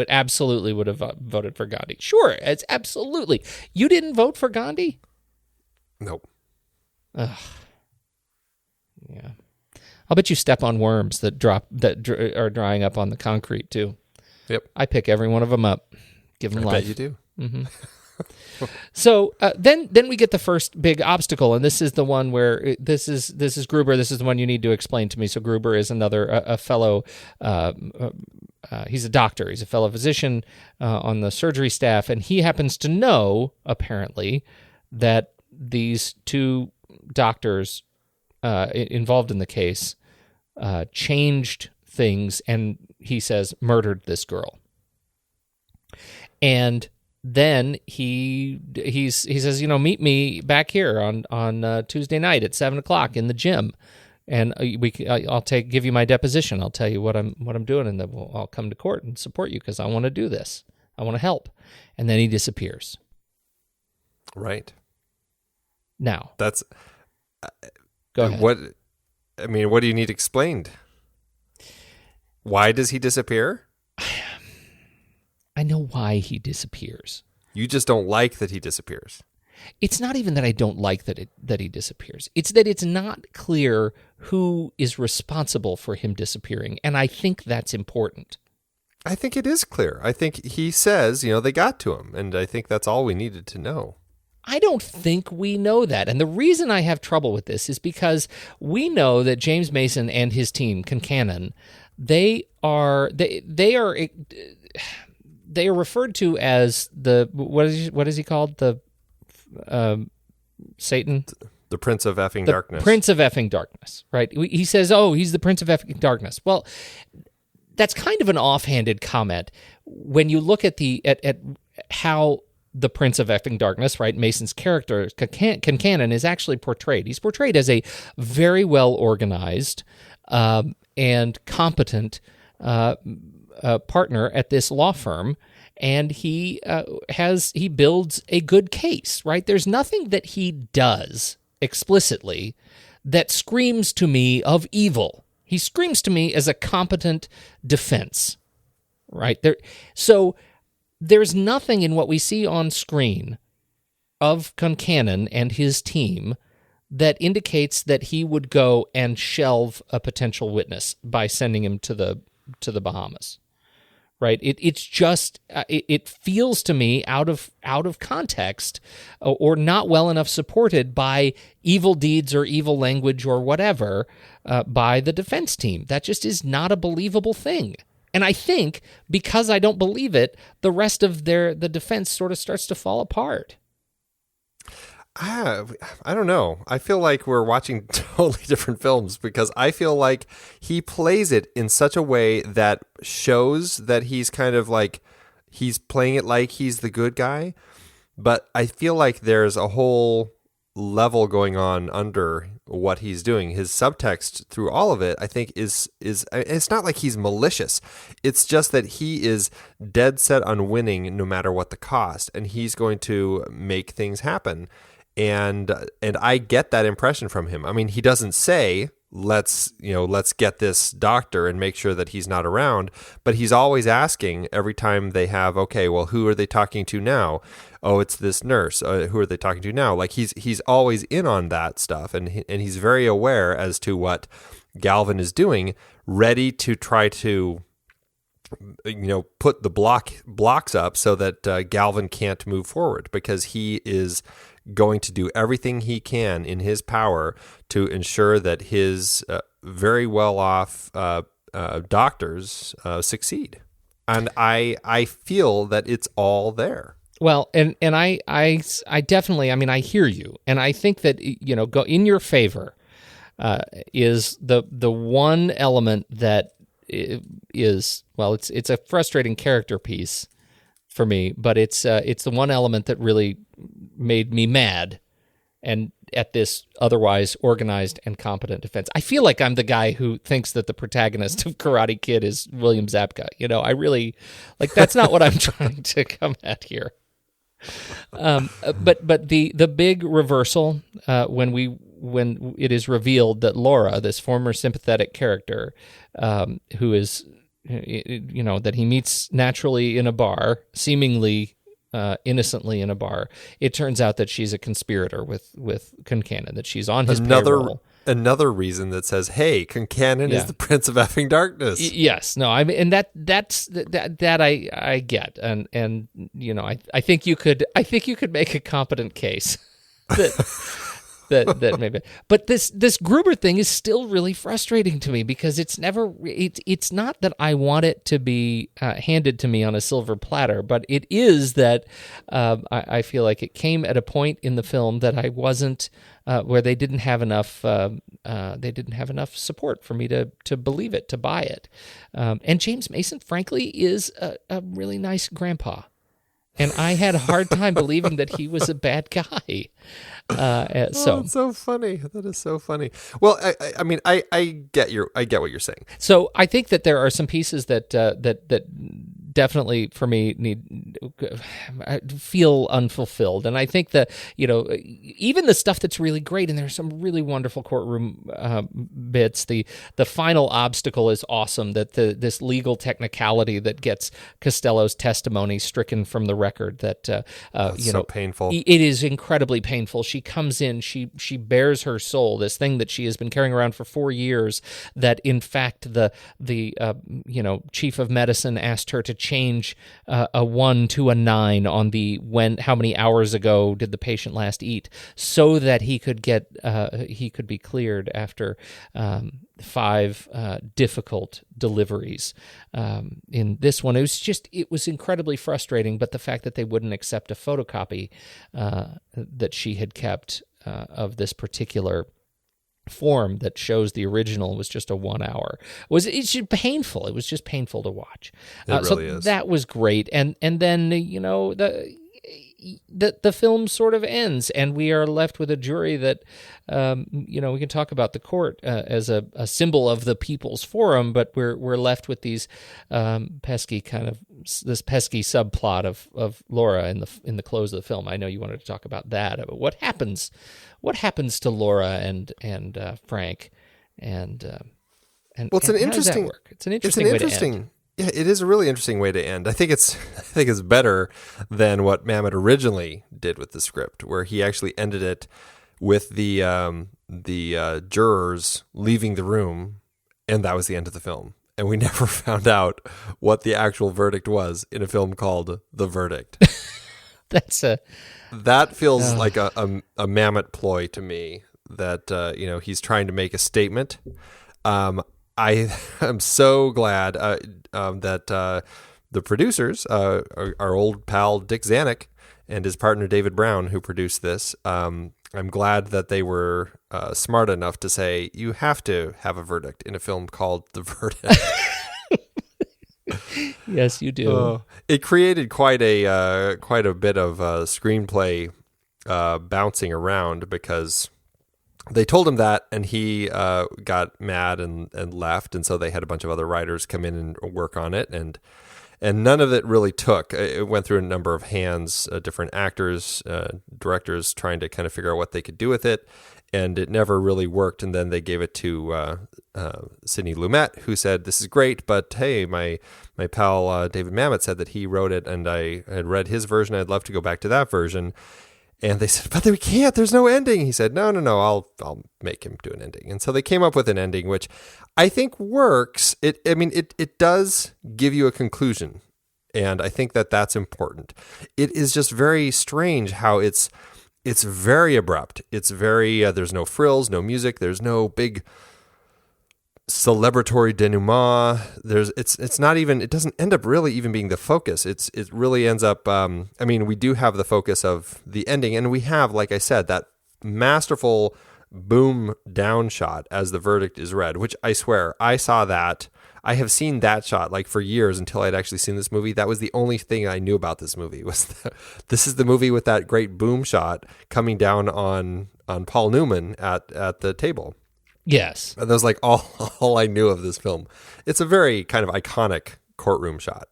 absolutely would have voted for Gandhi. Sure, it's absolutely. You didn't vote for Gandhi? Nope. Ugh. Yeah. I'll bet you step on worms that are drying up on the concrete too. Yep. I pick every one of them up. Give them life. I bet you do. Mm-hmm. So then we get the first big obstacle, and this is the one where this is Gruber. This is the one you need to explain to me. So Gruber is another a fellow. He's a doctor. He's a fellow physician on the surgery staff, and he happens to know apparently that these two doctors involved in the case changed things, and he says murdered this girl. And then he says, meet me back here on Tuesday night at 7:00 in the gym, and I'll give you my deposition. I'll tell you what I'm doing, and then I'll come to court and support you because I want to do this. I want to help. And then he disappears. Right. Now that's go ahead. What do you need explained? Why does he disappear? I know why he disappears. You just don't like that he disappears. It's not even that I don't like that he disappears. It's that it's not clear who is responsible for him disappearing, and I think that's important. I think it is clear. I think he says, they got to him, and I think that's all we needed to know. I don't think we know that, and the reason I have trouble with this is because we know that James Mason and his team, Concannon, they are referred to as the what is he called? The Satan? The Prince of Effing Darkness. Prince of Effing Darkness, right? He says, oh, he's the Prince of Effing Darkness. Well, that's kind of an offhanded comment when you look at at how the Prince of Effing Darkness, right, Mason's character, Concannon, is actually portrayed. He's portrayed as a very well-organized and competent partner at this law firm, and he builds a good case, right? There's nothing that he does explicitly that screams to me of evil. He screams to me as a competent defense, right? So there's nothing in what we see on screen of Concannon and his team that indicates that he would go and shelve a potential witness by sending him to the Bahamas, right? It's just it feels to me out of context or not well enough supported by evil deeds or evil language or whatever by the defense team. That just is not a believable thing. And I think because I don't believe it, the rest of the defense sort of starts to fall apart. I don't know. I feel like we're watching totally different films because I feel like he plays it in such a way that shows that he's kind of like, he's playing it like he's the good guy. But I feel like there's a whole level going on under what he's doing. His subtext through all of it, I think, is it's not like he's malicious. It's just that he is dead set on winning no matter what the cost, and he's going to make things happen. And I get that impression from him. I mean, he doesn't say, let's get this doctor and make sure that he's not around, but he's always asking every time they have, okay, well, who are they talking to now? Oh, it's this nurse. Who are they talking to now? Like he's always in on that stuff, and he's very aware as to what Galvin is doing, ready to try to put the blocks up so that Galvin can't move forward, because he is going to do everything he can in his power to ensure that his very well-off doctors succeed. And I feel that it's all there. Well, and I definitely, I mean, I hear you, and I think that go in your favor is the one element that is, well, it's a frustrating character piece for me, but it's the one element that really made me mad, and at this otherwise organized and competent defense. I feel like I'm the guy who thinks that the protagonist of Karate Kid is William Zabka. I really, like, that's not what I'm trying to come at here. But the big reversal when it is revealed that Laura, this former sympathetic character, who is that he meets naturally in a bar, seemingly innocently in a bar, it turns out that she's a conspirator with Concannon, that she's on his payroll. Another reason that says, "Hey, Concannon is the Prince of Effing Darkness." Yes, no, I mean, and that's I get, and I think you could make a competent case that maybe, but this Gruber thing is still really frustrating to me, because it's not that I want it to be handed to me on a silver platter, but it is that I feel like it came at a point in the film that I wasn't where they didn't have enough support for me to believe it, to buy it. And James Mason, frankly, is a really nice grandpa. And I had a hard time believing that he was a bad guy. That's so funny. That is so funny. Well, I mean, I get what you're saying. So I think that there are some pieces that definitely for me feel unfulfilled, and I think that even the stuff that's really great, and there's some really wonderful courtroom bits. The final obstacle is awesome. That this legal technicality that gets Costello's testimony stricken from the record. That so painful. It is incredibly painful. She comes in, she bears her soul, this thing that she has been carrying around for 4 years. That in fact the chief of medicine asked her to change a 1 to a 9 on the how many hours ago did the patient last eat, so that he could be cleared after 5 difficult deliveries. In this one, it was incredibly frustrating, but the fact that they wouldn't accept a photocopy that she had kept this particular form that shows the original was just a 1 hour. It's just painful. It was just painful to watch. It really is. That was great. And then the film sort of ends, and we are left with a jury that we can talk about the court as a symbol of the people's forum, but we're left with these pesky subplot of Laura in the close of the film. I know you wanted to talk about that. But what happens to Laura and Frank and it's an interesting. How does that work? It's an interesting way to end. Yeah, it is a really interesting way to end. I think it's better than what Mamet originally did with the script, where he actually ended it with the jurors leaving the room, and that was the end of the film. And we never found out what the actual verdict was in a film called The Verdict. That feels like a Mamet ploy to me. That he's trying to make a statement. I am so glad that the producers, our old pal Dick Zanuck and his partner David Brown, who produced this, I'm glad that they were smart enough to say, you have to have a verdict in a film called The Verdict. Yes, you do. It created quite a bit of screenplay bouncing around, because they told him that, and he got mad and left, and so they had a bunch of other writers come in and work on it, and none of it really took. It went through a number of hands, different actors, directors, trying to kind of figure out what they could do with it, and it never really worked. And then they gave it to Sidney Lumet, who said, "This is great, but hey, my pal David Mamet said that he wrote it, and I had read his version. I'd love to go back to that version." And they said, "But we can't. There's no ending." He said, "No. I'll make him do an ending." And so they came up with an ending, which I think works. It does give you a conclusion, and I think that that's important. It is just very strange how it's very abrupt. It's very there's no frills, no music. There's no big celebratory denouement. It's not even, it doesn't end up really even being the focus. It really ends up, we do have the focus of the ending, and we have, like I said, that masterful boom down shot as the verdict is read, which I swear I saw that. I have seen that shot like for years until I'd actually seen this movie. That was the only thing I knew about this movie, was this is the movie with that great boom shot coming down on Paul Newman at the table. Yes. That was like all I knew of this film. It's a very kind of iconic courtroom shot.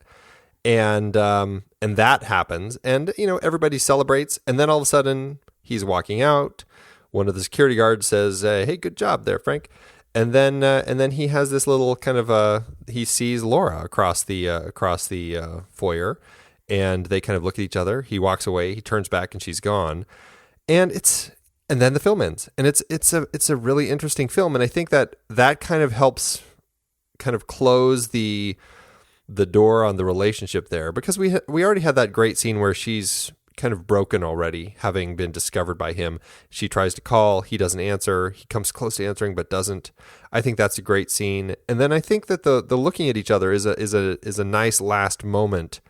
And that happens, and everybody celebrates, and then all of a sudden he's walking out. One of the security guards says, "Hey, good job there, Frank." And then he has this little kind of he sees Laura across the foyer, and they kind of look at each other. He walks away, he turns back, and she's gone. And then the film ends, and it's a really interesting film, and I think that kind of helps kind of close the door on the relationship there, because we already had that great scene where she's kind of broken already, having been discovered by him. She tries to call, he doesn't answer, he comes close to answering but doesn't. I think that's a great scene, and then I think that the looking at each other is a nice last moment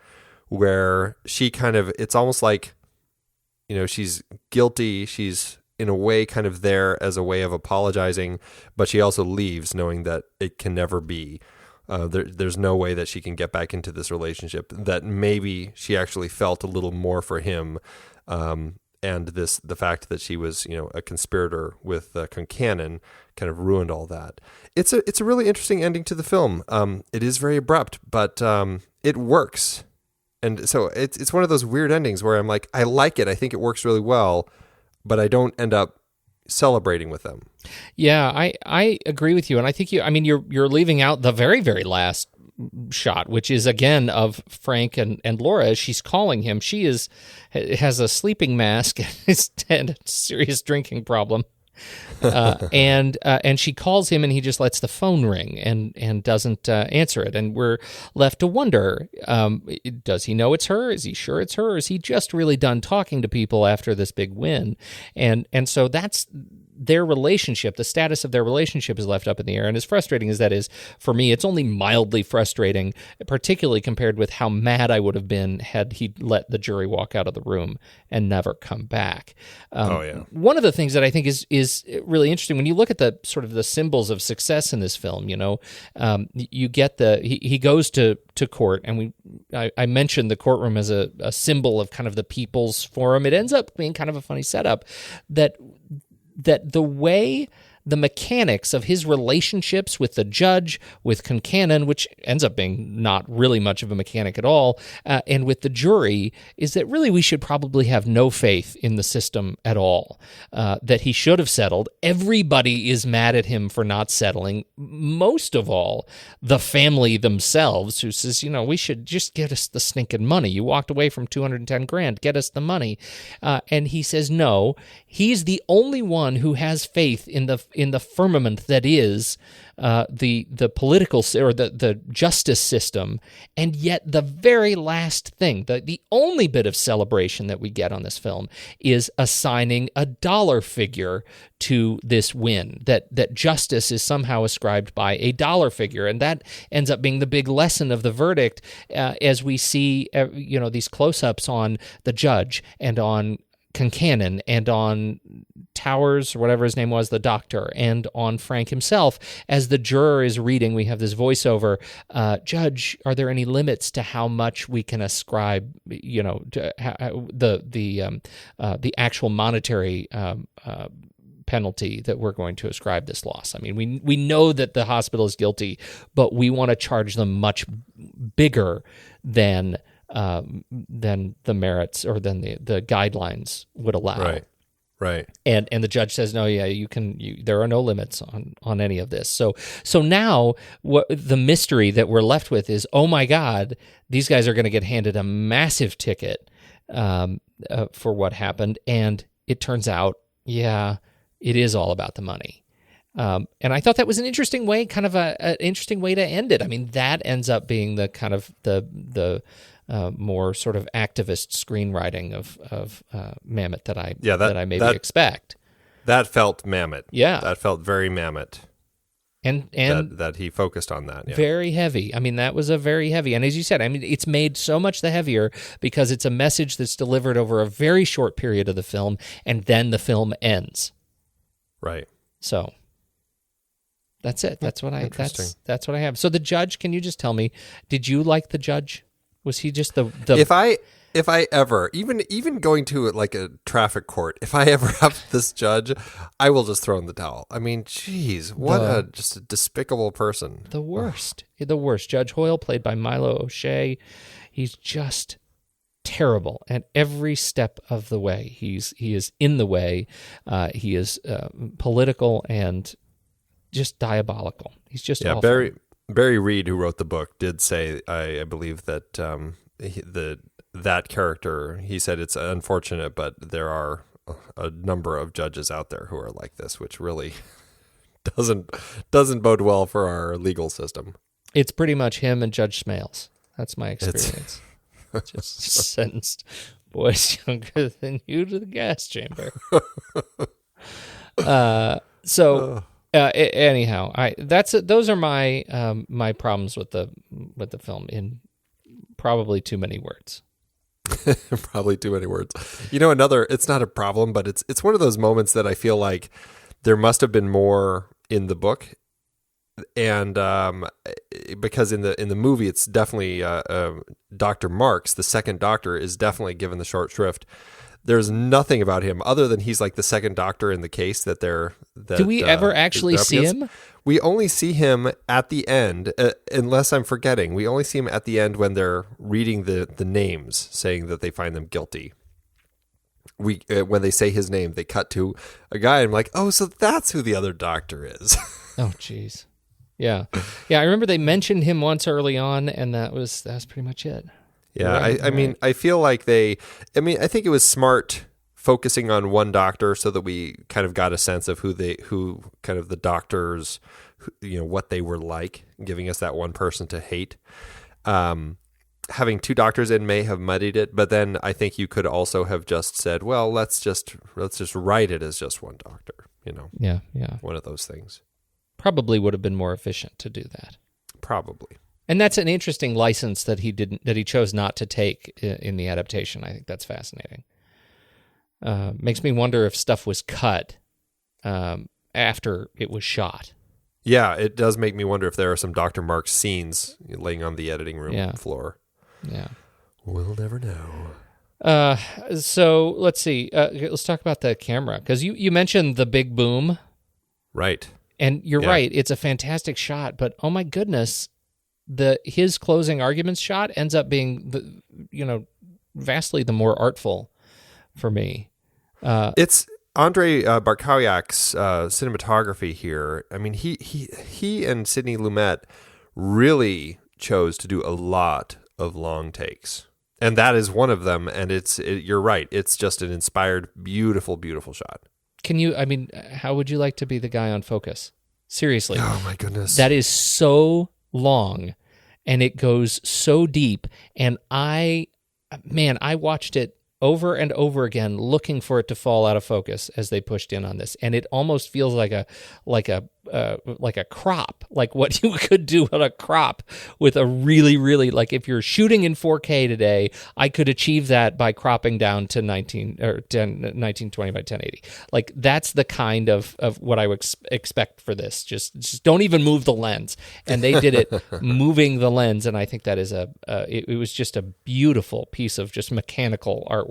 where she kind of, it's almost like she's guilty, she's in a way kind of there as a way of apologizing, but she also leaves knowing that it can never be. There's no way that she can get back into this relationship, that maybe she actually felt a little more for him. And the fact that she was, a conspirator with Concannon kind of ruined all that. It's a really interesting ending to the film. It is very abrupt, but it works. And so it's one of those weird endings where I'm like, I like it. I think it works really well, but I don't end up celebrating with them. Yeah, I agree with you, and I think you're leaving out the very, very last shot, which is again of Frank and Laura as she's calling him. She has a sleeping mask and a serious drinking problem. And she calls him, and he just lets the phone ring and doesn't answer it. And we're left to wonder, does he know it's her? Is he sure it's her? Or is he just really done talking to people after this big win? And so that's their relationship. The status of their relationship is left up in the air. And as frustrating as that is, for me, it's only mildly frustrating, particularly compared with how mad I would have been had he let the jury walk out of the room and never come back. One of the things that I think is really interesting, when you look at the sort of the symbols of success in this film, you get he goes to court, and I mentioned the courtroom as a symbol of kind of the people's forum. It ends up being kind of a funny setup that the way the mechanics of his relationships with the judge, with Concannon, which ends up being not really much of a mechanic at all, and with the jury, is that really we should probably have no faith in the system at all, that he should have settled. Everybody is mad at him for not settling, most of all the family themselves, who says, we should just get us the stinking money. You walked away from $210,000, get us the money. And he says no. He's the only one who has faith in the firmament that is the political or the justice system, and yet the very last thing, the only bit of celebration that we get on this film is assigning a dollar figure to this win, that justice is somehow ascribed by a dollar figure, and that ends up being the big lesson of the verdict, as we see these close-ups on the judge and on Concannon and on Towers, or whatever his name was, the doctor, and on Frank himself. As the juror is reading, we have this voiceover, Judge, are there any limits to how much we can ascribe, to the actual monetary penalty that we're going to ascribe this loss? I mean, we know that the hospital is guilty, but we want to charge them much bigger than the merits or than the guidelines would allow. Right. And the judge says, no, yeah, there are no limits on any of this. So now what the mystery that we're left with is, oh my God, these guys are going to get handed a massive ticket for what happened. And it turns out, yeah, it is all about the money. And I thought that was an interesting way, kind of an interesting way to end it. I mean, that ends up being the kind of the more sort of activist screenwriting of Mamet that I maybe expect. That felt Mamet. Yeah. That felt very Mamet. And that he focused on that. Yeah. Very heavy. I mean, that was a very heavy. And as you said, I mean, it's made so much the heavier because it's a message that's delivered over a very short period of the film, and then the film ends. Right. So that's it. That's what I have. So the judge, can you just tell me, did you like the judge? Was he just the If I ever, even going to like a traffic court, if I ever have this judge, I will just throw in the towel. I mean, geez, what just a despicable person. The worst. Judge Hoyle, played by Milo O'Shea, he's just terrible at every step of the way. He is in the way. He is political and just diabolical. He's just awful. Barry Reed, who wrote the book, did say, I believe that that character, he said it's unfortunate, but there are a number of judges out there who are like this, which really doesn't bode well for our legal system. It's pretty much him and Judge Smales. That's my experience. Just sentenced boys younger than you to the gas chamber. Anyhow, those are my my problems with the film in probably too many words. Probably too many words. It's not a problem, but it's one of those moments that I feel like there must have been more in the book, and because in the movie it's definitely Dr. Marks, the second doctor, is definitely given the short shrift. There's nothing about him other than he's like the second doctor in the case that they're. Do we ever actually see him? We only see him at the end, unless I'm forgetting. We only see him at the end when they're reading the names, saying that they find them guilty. When they say his name, they cut to a guy, and I'm like, oh, so that's who the other doctor is. Oh, jeez. Yeah. I remember they mentioned him once early on, and that was pretty much it. Yeah, I mean, I feel like I think it was smart focusing on one doctor so that we kind of got a sense of who kind of the doctors, what they were like, giving us that one person to hate. Having two doctors in may have muddied it, but then I think you could also have just said, well, let's just write it as just one doctor, Yeah. One of those things. Probably would have been more efficient to do that. Probably. And that's an interesting license that he chose not to take in the adaptation. I think that's fascinating. Makes me wonder if stuff was cut after it was shot. Yeah, it does make me wonder if there are some Dr. Marks scenes laying on the editing room floor. Yeah. We'll never know. So let's see. Let's talk about the camera, because you mentioned the big boom. Right. And you're right. It's a fantastic shot, but oh my goodness, his closing arguments shot ends up being vastly the more artful for me. It's Andrzej Barkowiak's cinematography here. I mean, he and Sidney Lumet really chose to do a lot of long takes, and that is one of them. And you're right. It's just an inspired, beautiful, beautiful shot. How would you like to be the guy on focus? Seriously. Oh my goodness. That is so long, and it goes so deep. And I watched it over and over again, looking for it to fall out of focus as they pushed in on this, and it almost feels like a crop, like what you could do on a crop with a really, really, like if you're shooting in 4K today, I could achieve that by cropping down to 1920 by 1080. Like that's the kind of what I would expect for this. Just don't even move the lens, and they did it moving the lens, and I think that is it was just a beautiful piece of just mechanical artwork.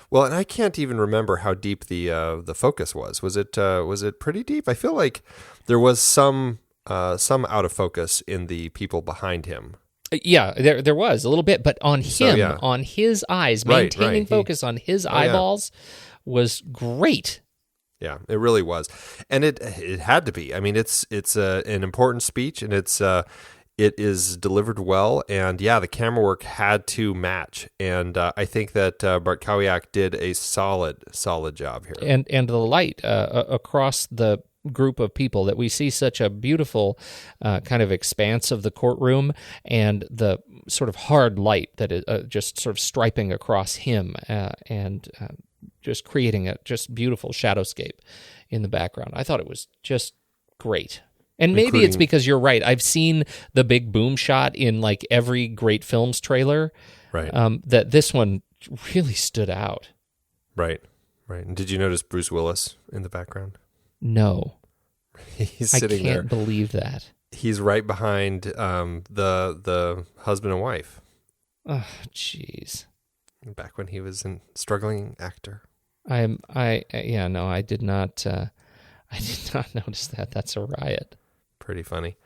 Well, and I can't even remember how deep the focus was. Was it pretty deep? I feel like there was some out of focus in the people behind him. Yeah, there was a little bit, but on him, on his eyes, maintaining focus on his eyeballs was great. Yeah, it really was, and it had to be. I mean, it's an important speech, and it is delivered well, and the camera work had to match, and I think that Barkowiak did a solid job here. And the light across the group of people, that we see such a beautiful kind of expanse of the courtroom, and the sort of hard light that is just sort of striping across him and just creating a just beautiful shadowscape in the background. I thought it was just great. And maybe it's because you're right. I've seen the big boom shot in like every great films trailer. Right. That this one really stood out. Right. And did you notice Bruce Willis in the background? No. He's sitting there. I can't believe that. He's right behind the husband and wife. Oh, jeez. Back when he was a struggling actor. I did not notice that. That's a riot. Pretty funny.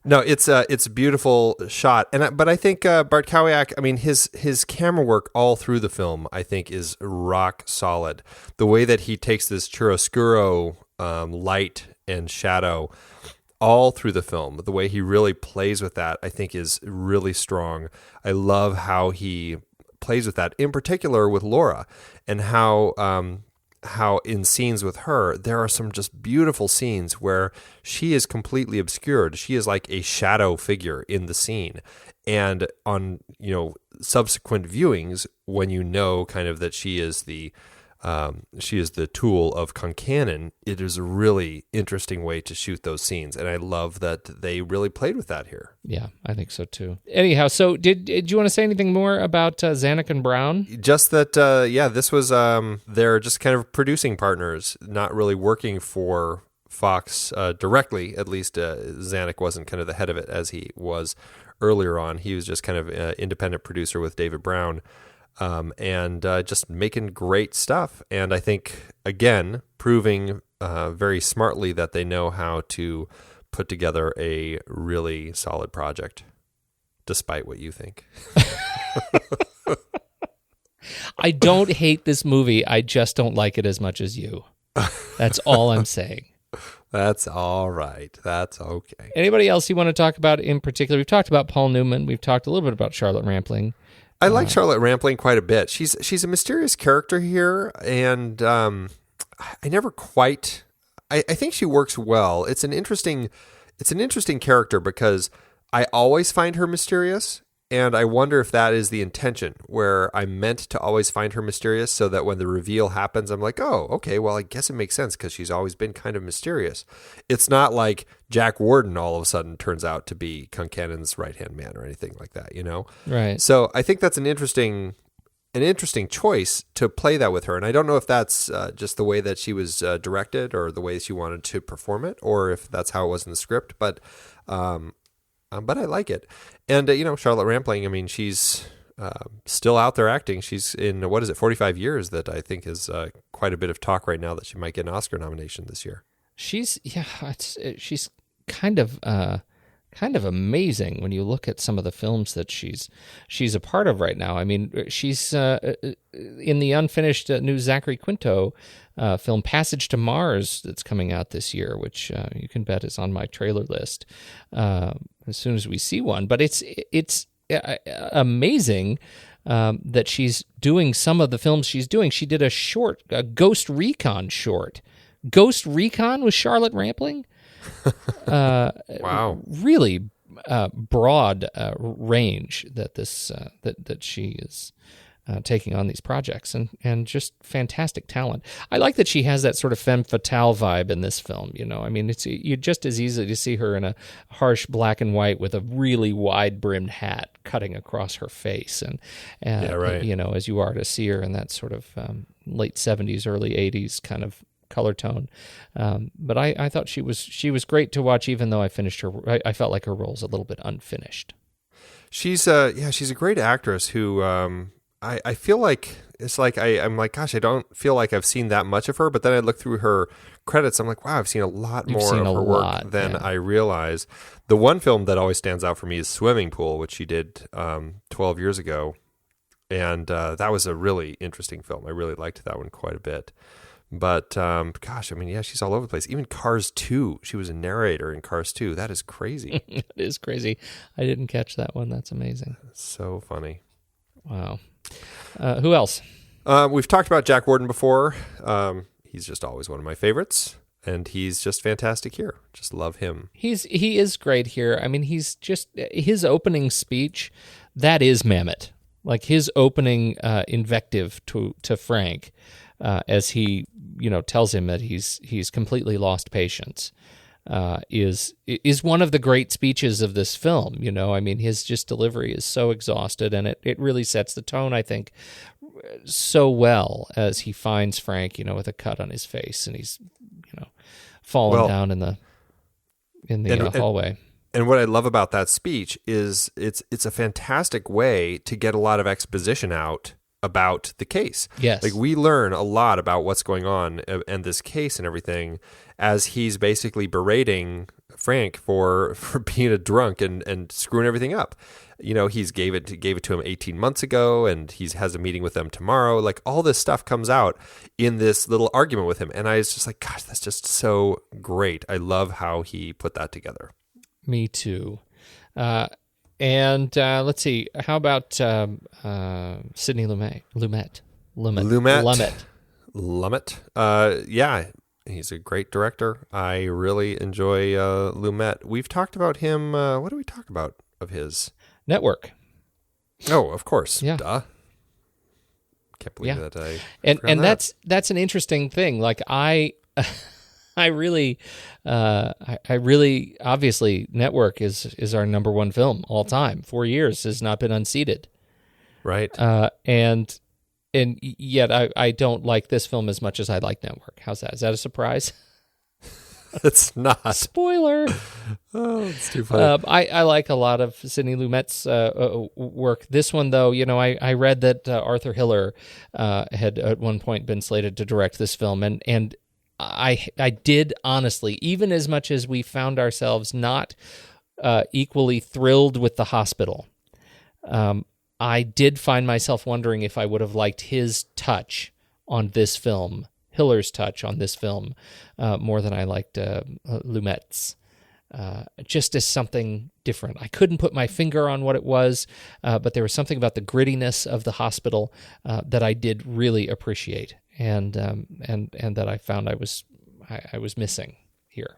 No, it's a beautiful shot, but I think Barkowiak, I mean, his camera work all through the film, I think, is rock solid. The way that he takes this chiaroscuro light and shadow all through the film, the way he really plays with that, I think, is really strong. I love how he plays with that, in particular with Laura, and how in scenes with her, there are some just beautiful scenes where she is completely obscured. She is like a shadow figure in the scene. And on, subsequent viewings, when you know kind of that she is the tool of Concannon, it is a really interesting way to shoot those scenes. And I love that they really played with that here. Yeah, I think so too. Anyhow, so did you want to say anything more about Zanuck and Brown? Just that, this was, they're just kind of producing partners, not really working for Fox directly. At least Zanuck wasn't kind of the head of it as he was earlier on. He was just kind of an independent producer with David Brown. And just making great stuff. And I think, again, proving very smartly that they know how to put together a really solid project, despite what you think. I don't hate this movie. I just don't like it as much as you. That's all I'm saying. That's all right. That's okay. Anybody else you want to talk about in particular? We've talked about Paul Newman. We've talked a little bit about Charlotte Rampling. I like Charlotte Rampling quite a bit. She's a mysterious character here, and I never quite. I think she works well. It's an interesting character because I always find her mysterious. And I wonder if that is the intention, where I'm meant to always find her mysterious so that when the reveal happens, I'm like, oh, okay, well, I guess it makes sense because she's always been kind of mysterious. It's not like Jack Warden all of a sudden turns out to be Concannon's right-hand man or anything like that, you know? Right. So I think that's an interesting choice to play that with her. And I don't know if that's just the way that she was directed or the way she wanted to perform it, or if that's how it was in the script, but I like it. And, Charlotte Rampling, I mean, she's still out there acting. She's in, 45 years that I think is quite a bit of talk right now that she might get an Oscar nomination this year. She's kind of amazing when you look at some of the films that she's a part of right now. I mean, she's in the unfinished new Zachary Quinto film Passage to Mars that's coming out this year, which you can bet is on my trailer list as soon as we see one. But it's amazing that she's doing some of the films she's doing. She did a Ghost Recon short. Ghost Recon with Charlotte Rampling. Wow! Really broad range that that she is taking on these projects, and just fantastic talent. I like that she has that sort of femme fatale vibe in this film. I mean, you just as easy to see her in a harsh black and white with a really wide brimmed hat cutting across her face, and yeah, right. As you are to see her in that sort of late 70s, early 80s kind of color tone. But I thought she was great to watch, even though I felt like her role's a little bit unfinished. She's a great actress who I feel like it's like I'm like, gosh, I don't feel like I've seen that much of her, but then I look through her credits, I'm like, wow, I've seen a lot more of her work than I realize. The one film that always stands out for me is Swimming Pool, which she did 12 years ago, and that was a really interesting film. I really liked that one quite a bit. But, gosh, I mean, yeah, she's all over the place. Even Cars 2, she was a narrator in Cars 2. That is crazy. It is crazy. I didn't catch that one. That's amazing. So funny. Wow. Who else? We've talked about Jack Warden before. He's just always one of my favorites, and he's just fantastic here. Just love him. He is great here. I mean, his opening speech, that is Mamet. Like his opening invective to Frank, as he tells him that he's completely lost patience, is one of the great speeches of this film. I mean, his just delivery is so exhausted, and it really sets the tone, I think, so well as he finds Frank, with a cut on his face, and he's falling down in the hallway. And what I love about that speech is it's a fantastic way to get a lot of exposition out about the case. Yes. Like we learn a lot about what's going on and this case and everything as he's basically berating Frank for being a drunk and screwing everything up. He's gave it to him 18 months ago, and he has a meeting with them tomorrow. Like all this stuff comes out in this little argument with him. And I was just like, gosh, that's just so great. I love how he put that together. Me too. And let's see, how about Sidney Lumet? Yeah, he's a great director. I really enjoy Lumet. We've talked about him. What do we talk about of his? Network. Oh, of course. Yeah. Duh. Can't believe that I and that's an interesting thing. Like I really, obviously, Network is our number one film all time. 4 years has not been unseated, right? And yet I don't like this film as much as I like Network. How's that? Is that a surprise? It's not. Spoiler. Oh, it's too funny. I like a lot of Sidney Lumet's work. This one, though, I read that Arthur Hiller had at one point been slated to direct this film, and I did honestly, even as much as we found ourselves not equally thrilled with The Hospital, I did find myself wondering if I would have liked his touch on this film, Hiller's touch on this film, more than I liked Lumet's. just as something different. I couldn't put my finger on what it was, but there was something about the grittiness of the hospital that I did really appreciate, and that I found I was missing here.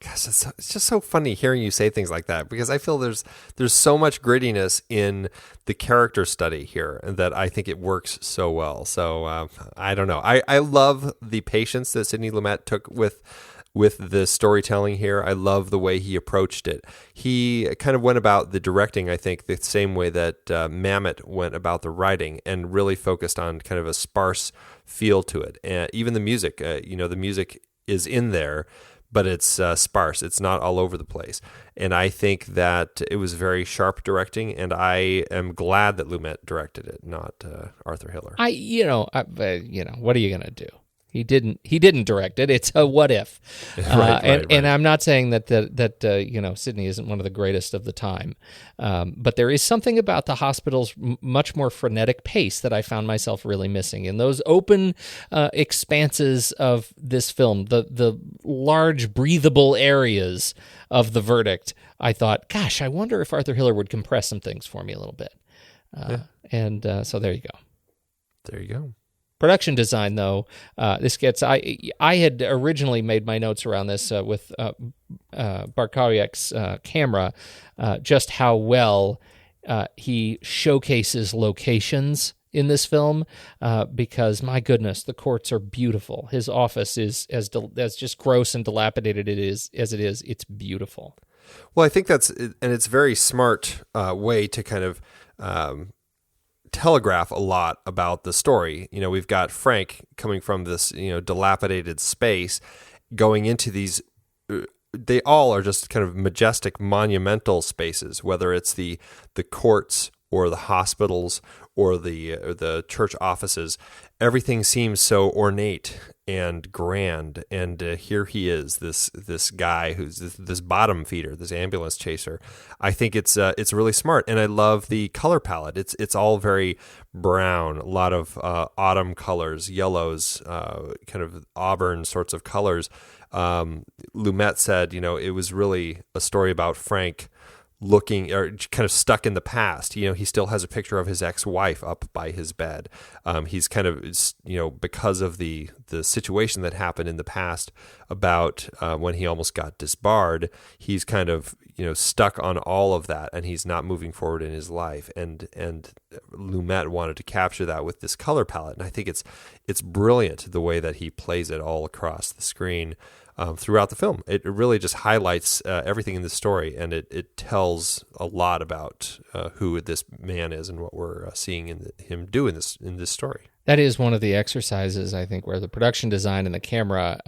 Gosh, it's just so funny hearing you say things like that, because I feel there's so much grittiness in the character study here that I think it works so well. So I don't know. I love the patience that Sidney Lumet took with the storytelling here. I love the way he approached it. He kind of went about the directing, I think, the same way that Mamet went about the writing, and really focused on kind of a sparse feel to it. And even the music, the music is in there, but it's sparse. It's not all over the place. And I think that it was very sharp directing, and I am glad that Lumet directed it, not Arthur Hiller. What are you going to do? He didn't direct it. It's a what if. Right. And I'm not saying that Sidney isn't one of the greatest of the time. But there is something about the hospital's much more frenetic pace that I found myself really missing. In those open expanses of this film, the large breathable areas of the verdict, I thought, gosh, I wonder if Arthur Hiller would compress some things for me a little bit. And so there you go. There you go. Production design, though, this gets. I had originally made my notes around this with Barkowiak's camera, just how well he showcases locations in this film, because my goodness, the courts are beautiful. His office is as just gross and dilapidated as it is. It's beautiful. Well, I think it's a very smart way to kind of telegraph a lot about the story. We've got Frank coming from this, dilapidated space, going into these, they all are just kind of majestic, monumental spaces, whether it's the courts or the hospitals or the church offices. Everything seems so ornate and grand, and here he is, this guy who's this bottom feeder, this ambulance chaser. I think it's really smart, and I love the color palette. It's all very brown, a lot of autumn colors, yellows, kind of auburn sorts of colors. Lumet said, it was really a story about Frank looking, or kind of stuck in the past. He still has a picture of his ex-wife up by his bed. He's kind of, because of the situation that happened in the past about when he almost got disbarred, he's kind of, stuck on all of that, and he's not moving forward in his life. And Lumet wanted to capture that with this color palette. And I think it's brilliant the way that he plays it all across the screen. Throughout the film, it really just highlights everything in the story, and it tells a lot about who this man is and what we're seeing him do in this story. That is one of the exercises, I think, where the production design and the camera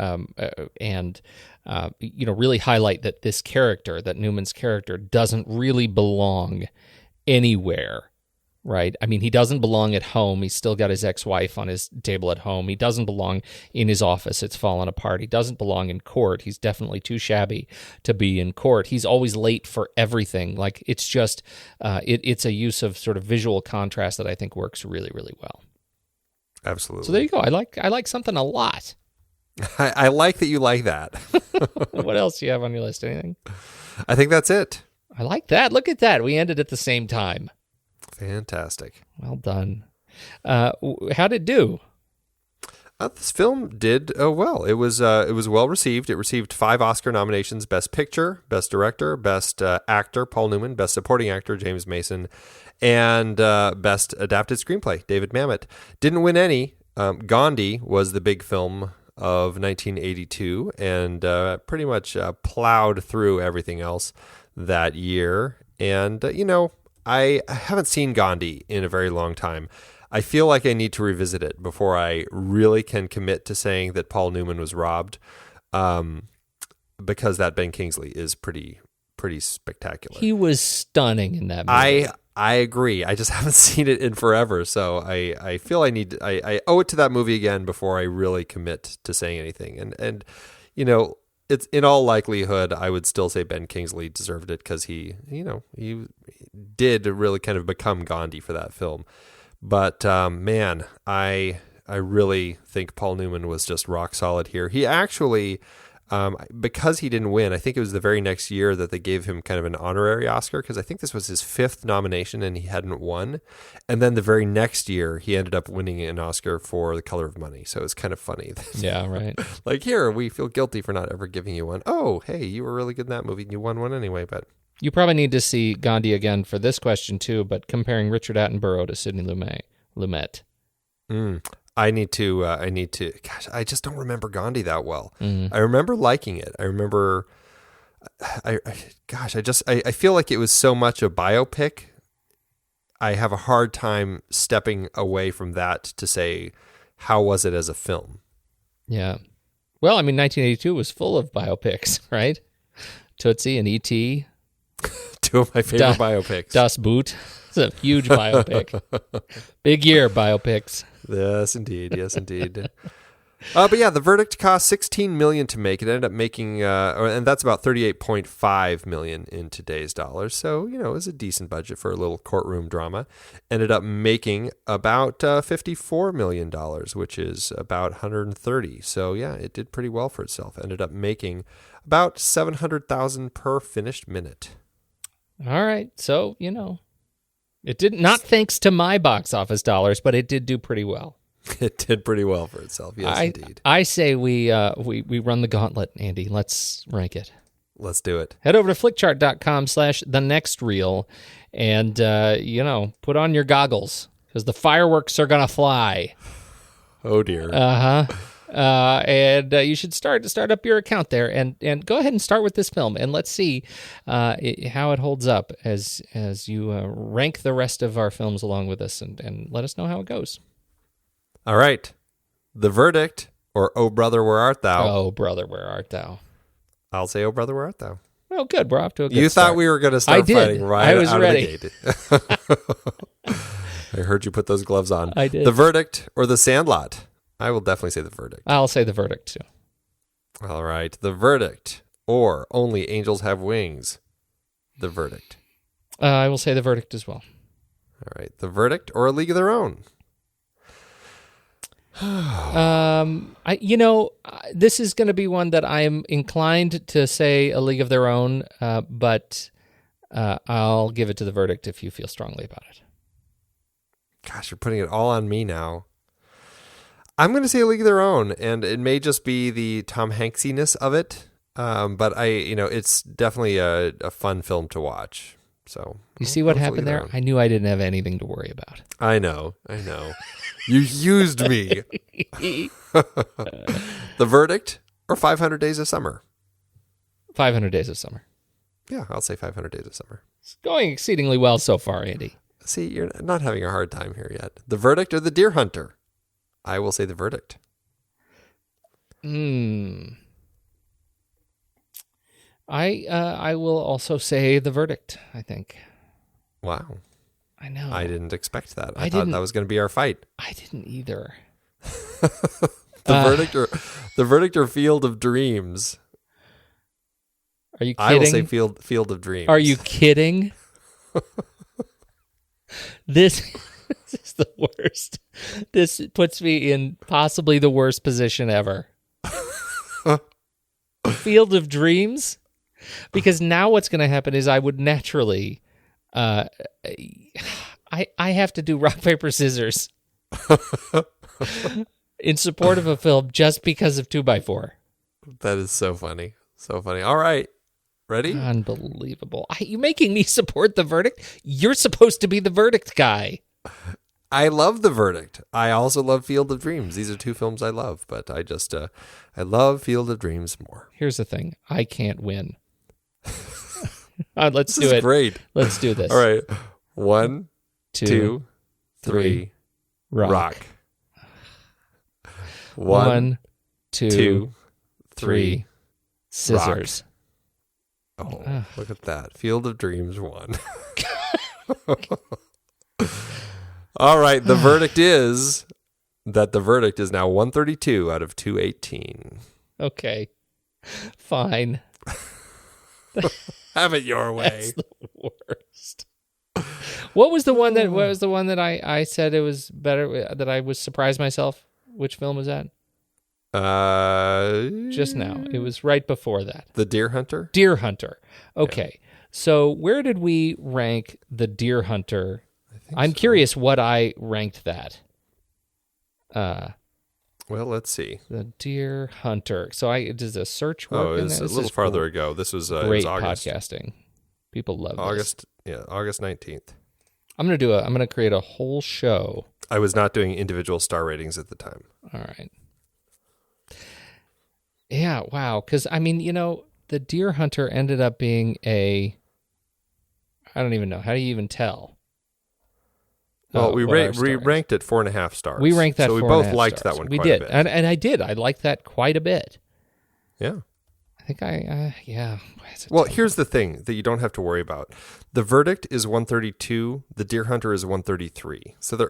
really highlight that this character, that Newman's character, doesn't really belong anywhere. Right? I mean, he doesn't belong at home. He's still got his ex-wife on his table at home. He doesn't belong in his office. It's fallen apart. He doesn't belong in court. He's definitely too shabby to be in court. He's always late for everything. Like, it's just, it's a use of sort of visual contrast that I think works really, really well. Absolutely. So there you go. I like something a lot. I like that you like that. What else do you have on your list? Anything? I think that's it. I like that. Look at that. We ended at the same time. Fantastic. Well done. How'd it do? This film did well. It was well received. It received 5 Oscar nominations: Best Picture, Best Director, Best Actor, Paul Newman, Best Supporting Actor, James Mason, and Best Adapted Screenplay, David Mamet. Didn't win any. Gandhi was the big film of 1982, and pretty much plowed through everything else that year. And, I haven't seen Gandhi in a very long time. I feel like I need to revisit it before I really can commit to saying that Paul Newman was robbed, because that Ben Kingsley is pretty spectacular. He was stunning in that movie. I agree. I just haven't seen it in forever, so I feel I owe it to that movie again before I really commit to saying anything. And it's in all likelihood, I would still say Ben Kingsley deserved it, because he did really kind of become Gandhi for that film. But man, I really think Paul Newman was just rock solid here. He actually because he didn't win, I think it was the very next year that they gave him kind of an honorary Oscar, because I think this was his 5th nomination and he hadn't won. And then the very next year, he ended up winning an Oscar for The Color of Money. So it's kind of funny. Yeah, right. Like, here, we feel guilty for not ever giving you one. Oh, hey, you were really good in that movie and you won one anyway. But you probably need to see Gandhi again for this question too, but comparing Richard Attenborough to Sidney Lumet. I need to, gosh, I just don't remember Gandhi that well. I remember liking it. I remember, I feel like it was so much a biopic. I have a hard time stepping away from that to say, how was it as a film? Yeah. Well, I mean, 1982 was full of biopics, right? Tootsie and E.T. 2 of my favorite biopics. Das Boot. It's a huge biopic. Big year, biopics. Yes, indeed. Yes, indeed. But yeah, The Verdict cost $16 million to make. It ended up making, and that's about $38.5 million in today's dollars. So, it was a decent budget for a little courtroom drama. Ended up making about $54 million, which is about $130. So yeah, it did pretty well for itself. Ended up making about $700,000 per finished minute. All right, so it did not thanks to my box office dollars, but it did do pretty well. It did pretty well for itself. Yes, indeed. I say we run the gauntlet, Andy. Let's rank it. Let's do it. Head over to flickchart.com/thenextreel and put on your goggles because the fireworks are gonna fly. Oh dear. And you should start up your account there and go ahead and start with this film and let's see how it holds up as you rank the rest of our films along with us and let us know how it goes. All right. The Verdict, or Oh Brother, Where Art Thou? Oh Brother, Where Art Thou? I'll say Oh Brother, Where Art Thou? Oh, good. We're off to a good start. You start. thought we were going to start fighting right I was out ready. of the gate. I heard you put those gloves on. I did. The Verdict or The Sandlot? I will definitely say The Verdict. I'll say The Verdict, too. All right. The Verdict or Only Angels Have Wings? The Verdict. I will say The Verdict as well. All right. The Verdict or A League of Their Own? This is going to be one that I'm inclined to say A League of Their Own, but I'll give it to The Verdict if you feel strongly about it. Gosh, you're putting it all on me now. I'm going to say A League of Their Own, and it may just be the Tom Hanksiness of it, but it's definitely a fun film to watch. So you see what happened there? I knew I didn't have anything to worry about. I know. You used me. The Verdict or 500 Days of Summer? 500 Days of Summer. Yeah, I'll say 500 Days of Summer. It's going exceedingly well so far, Andy. See, you're not having a hard time here yet. The Verdict or The Deer Hunter? I will say The Verdict. I will also say The Verdict, I think. Wow. I know. I didn't expect that. I thought that was going to be our fight. I didn't either. The Verdict or Field of Dreams? Are you kidding? I will say Field of Dreams. Are you kidding? This is the worst. This puts me in possibly the worst position ever. Field of Dreams? Because now what's going to happen is I would naturally... I have to do rock, paper, scissors in support of a film just because of 2x4. That is so funny. So funny. All right. Ready? Unbelievable. You making me support The Verdict? You're supposed to be the Verdict guy. I love The Verdict. I also love Field of Dreams. These are two films I love, but I love Field of Dreams more. Here's the thing. I can't win. Let's do it. Great. Let's do this. All right. 1, 2, 3. Rock. 1, 2, 3. Scissors. Rock. Oh, look at that. Field of Dreams 1. All right. The verdict is that The Verdict is now 132 out of 218. Okay. Fine. Have it your way. That's the worst. What was the one that I said it was better, that I was surprised myself? Which film was that? Just now. It was right before that. The Deer Hunter? Deer Hunter. Okay. Yeah. So where did we rank The Deer Hunter? I'm curious what I ranked that. Well, let's see. The Deer Hunter. So does a search work? Oh, it's a little farther ago. This was great August. Podcasting. People love August. Yeah, August 19th. I'm gonna create a whole show. I was not doing individual star ratings at the time. All right. Yeah. Wow. Because I mean, the Deer Hunter ended up being I don't even know. How do you even tell? Well, we ranked it 4.5 stars. We ranked that. So we both liked stars. That one. Quite a bit. And I did. I liked that quite a bit. Yeah. I think yeah. Well, here's the thing that you don't have to worry about. The Verdict is 132. The Deer Hunter is 133. So they're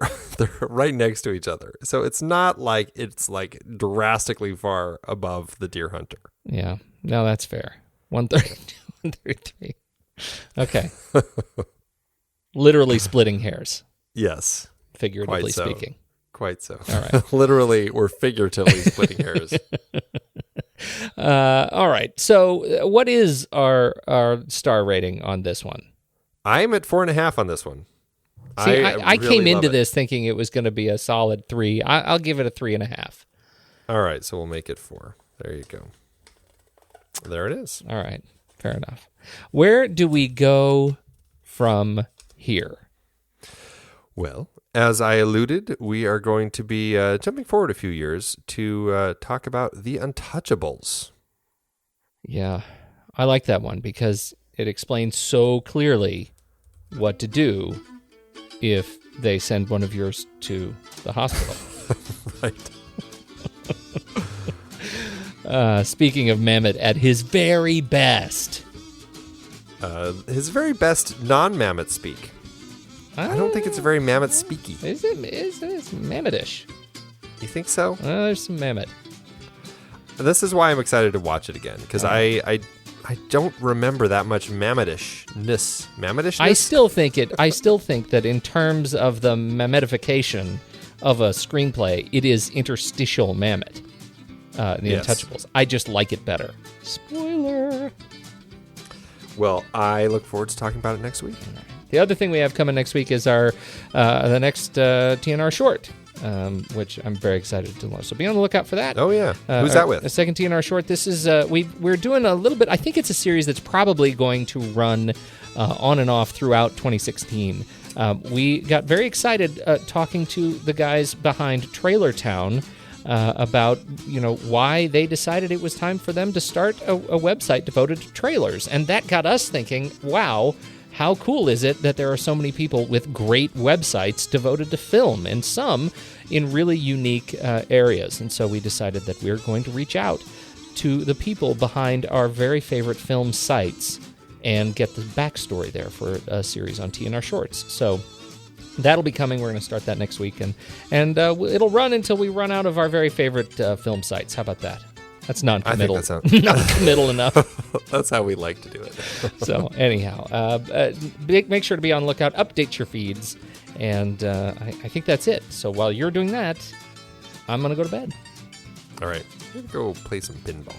right next to each other. So it's not like it's like drastically far above the Deer Hunter. Yeah. No, that's fair. 132, 133. Okay. Literally splitting hairs. Yes. Figuratively speaking. Quite so. All right. Literally or figuratively splitting hairs. All right. So what is our star rating on this one? I'm at 4.5 on this one. See, I really came into this thinking it was going to be a solid 3. I'll give it a 3.5. All right. So we'll make it 4. There you go. There it is. All right. Fair enough. Where do we go from here? Well, as I alluded, we are going to be jumping forward a few years to talk about The Untouchables. Yeah, I like that one because it explains so clearly what to do if they send one of yours to the hospital. Right. Speaking of Mamet at his very best. His very best non-Mamet speak. I don't think it's a very Mamet speaky. It's Mametish. You think so? There's some Mamet. This is why I'm excited to watch it again, because I don't remember that much Mametishness. Mametishness? I still think that in terms of the Mametification of a screenplay, it is interstitial Mamet. The Untouchables. I just like it better. Spoiler. Well, I look forward to talking about it next week. The other thing we have coming next week is the next TNR short, which I'm very excited to launch. So be on the lookout for that. Oh, yeah. Who's that with? The second TNR short. This is, we're doing a little bit, I think it's a series that's probably going to run on and off throughout 2016. We got very excited talking to the guys behind Trailer Town about, why they decided it was time for them to start a website devoted to trailers. And that got us thinking, wow, how cool is it that there are so many people with great websites devoted to film, and some in really unique areas. And so we decided that we're going to reach out to the people behind our very favorite film sites and get the backstory there for a series on TNR Shorts. So that'll be coming. We're going to start that next week, and it'll run until we run out of our very favorite film sites. How about that? That's non-committal. I think that not committal enough. That's how we like to do it. So anyhow, make sure to be on the lookout. Update your feeds, and I think that's it. So while you're doing that, I'm going to go to bed. All right. I'm going to go play some pinball.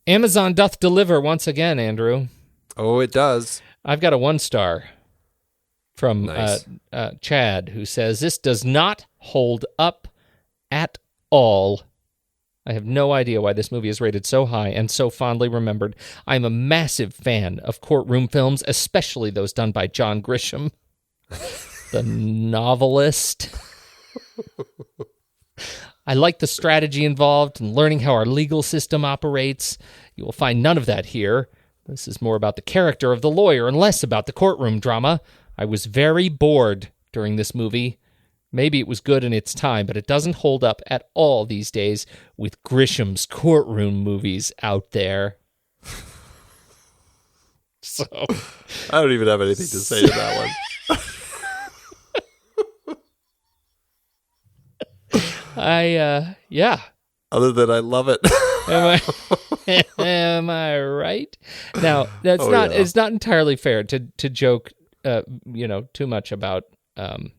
Amazon doth deliver once again, Andrew. Oh, it does. I've got a 1-star from Nice. Chad, who says, this does not hold up at all. I have no idea why this movie is rated so high and so fondly remembered. I'm a massive fan of courtroom films, especially those done by John Grisham, the novelist. I like the strategy involved in learning how our legal system operates. You will find none of that here. This is more about the character of the lawyer and less about the courtroom drama. I was very bored during this movie. Maybe it was good in its time, but it doesn't hold up at all these days with Grisham's courtroom movies out there. So I don't even have anything to say to that one. Yeah. Other than I love it. Am I right? Now, that's not. Yeah. It's not entirely fair to joke, too much about that.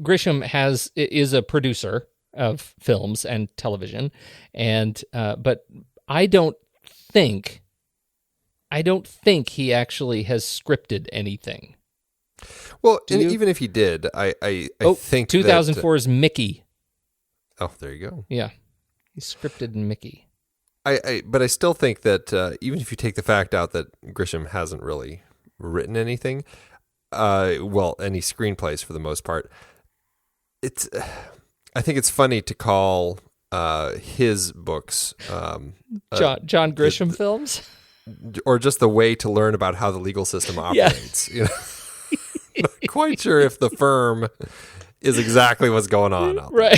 Grisham is a producer of films and television, and but I don't think he actually has scripted anything. Well, even if he did, I think 2004's Mickey. Oh, there you go. Yeah, he scripted Mickey. But I still think that even if you take the fact out that Grisham hasn't really written anything, any screenplays for the most part, I think it's funny to call his books John Grisham films, or just the way to learn about how the legal system operates. Yeah. Not quite sure if the firm is exactly what's going on out there.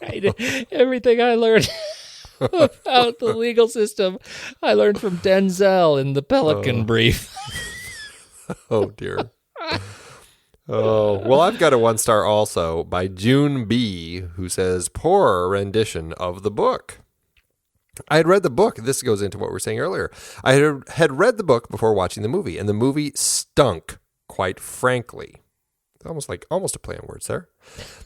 Right. Everything I learned about the legal system, I learned from Denzel in The Pelican Brief. Oh, dear. Oh, well, I've got a 1-star also by June B., who says, poor rendition of the book. I had read the book. This goes into what we were saying earlier. I had read the book before watching the movie, and the movie stunk, quite frankly. Almost a play on words there.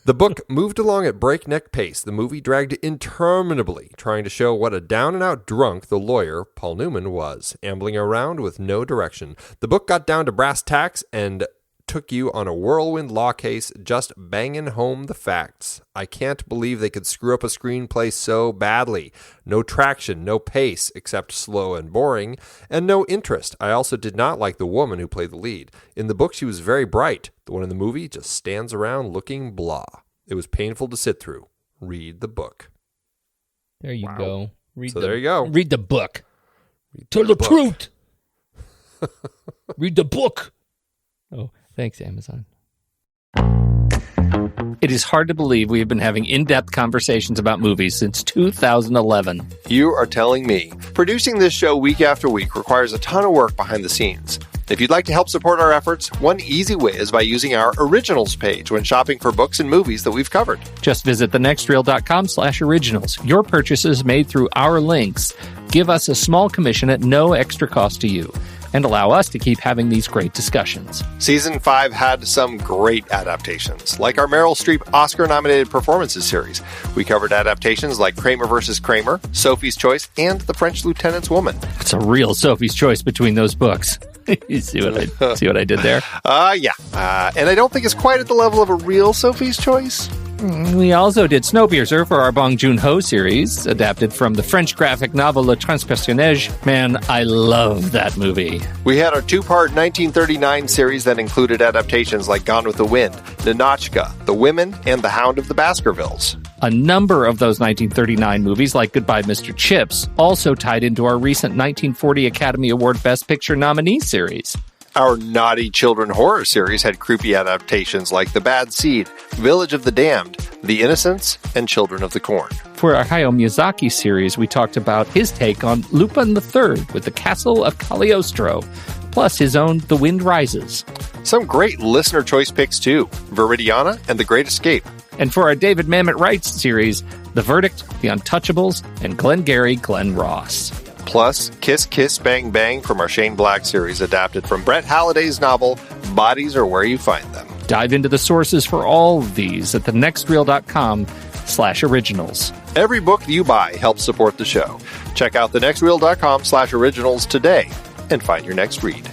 The book moved along at breakneck pace. The movie dragged interminably, trying to show what a down-and-out drunk the lawyer, Paul Newman, was, ambling around with no direction. The book got down to brass tacks and took you on a whirlwind law case, just banging home the facts. I can't believe they could screw up a screenplay so badly. No traction, no pace, except slow and boring, and no interest. I also did not like the woman who played the lead. In the book, she was very bright. The one in the movie just stands around looking blah. It was painful to sit through. Read the book. There you go. There you go. Read the book. Tell the truth. Read the book. Oh, thanks, Amazon. It is hard to believe we have been having in-depth conversations about movies since 2011. You are telling me. Producing this show week after week requires a ton of work behind the scenes. If you'd like to help support our efforts, one easy way is by using our originals page when shopping for books and movies that we've covered. Just visit thenextreel.com/originals. Your purchases made through our links give us a small commission at no extra cost to you, and allow us to keep having these great discussions. Season 5 had some great adaptations, like our Meryl Streep Oscar-nominated performances series. We covered adaptations like Kramer vs. Kramer, Sophie's Choice, and The French Lieutenant's Woman. It's a real Sophie's Choice between those books. You see what I did there? Yeah. And I don't think it's quite at the level of a real Sophie's Choice. We also did Snowpiercer for our Bong Joon-ho series, adapted from the French graphic novel Le Transpersonnage. Man, I love that movie. We had our 2-part 1939 series that included adaptations like Gone with the Wind, Ninotchka, The Women, and The Hound of the Baskervilles. A number of those 1939 movies, like Goodbye, Mr. Chips, also tied into our recent 1940 Academy Award Best Picture nominee series. Our naughty children horror series had creepy adaptations like The Bad Seed, Village of the Damned, The Innocents, and Children of the Corn. For our Hayao Miyazaki series, we talked about his take on Lupin III with The Castle of Cagliostro, plus his own The Wind Rises. Some great listener choice picks too, Viridiana and The Great Escape. And for our David Mamet Wright series, The Verdict, The Untouchables, and Glengarry Glen Ross. Plus, Kiss Kiss Bang Bang from our Shane Black series, adapted from Brett Halliday's novel, Bodies Are Where You Find Them. Dive into the sources for all of these at thenextreel.com/originals. Every book you buy helps support the show. Check out thenextreel.com/originals today and find your next read.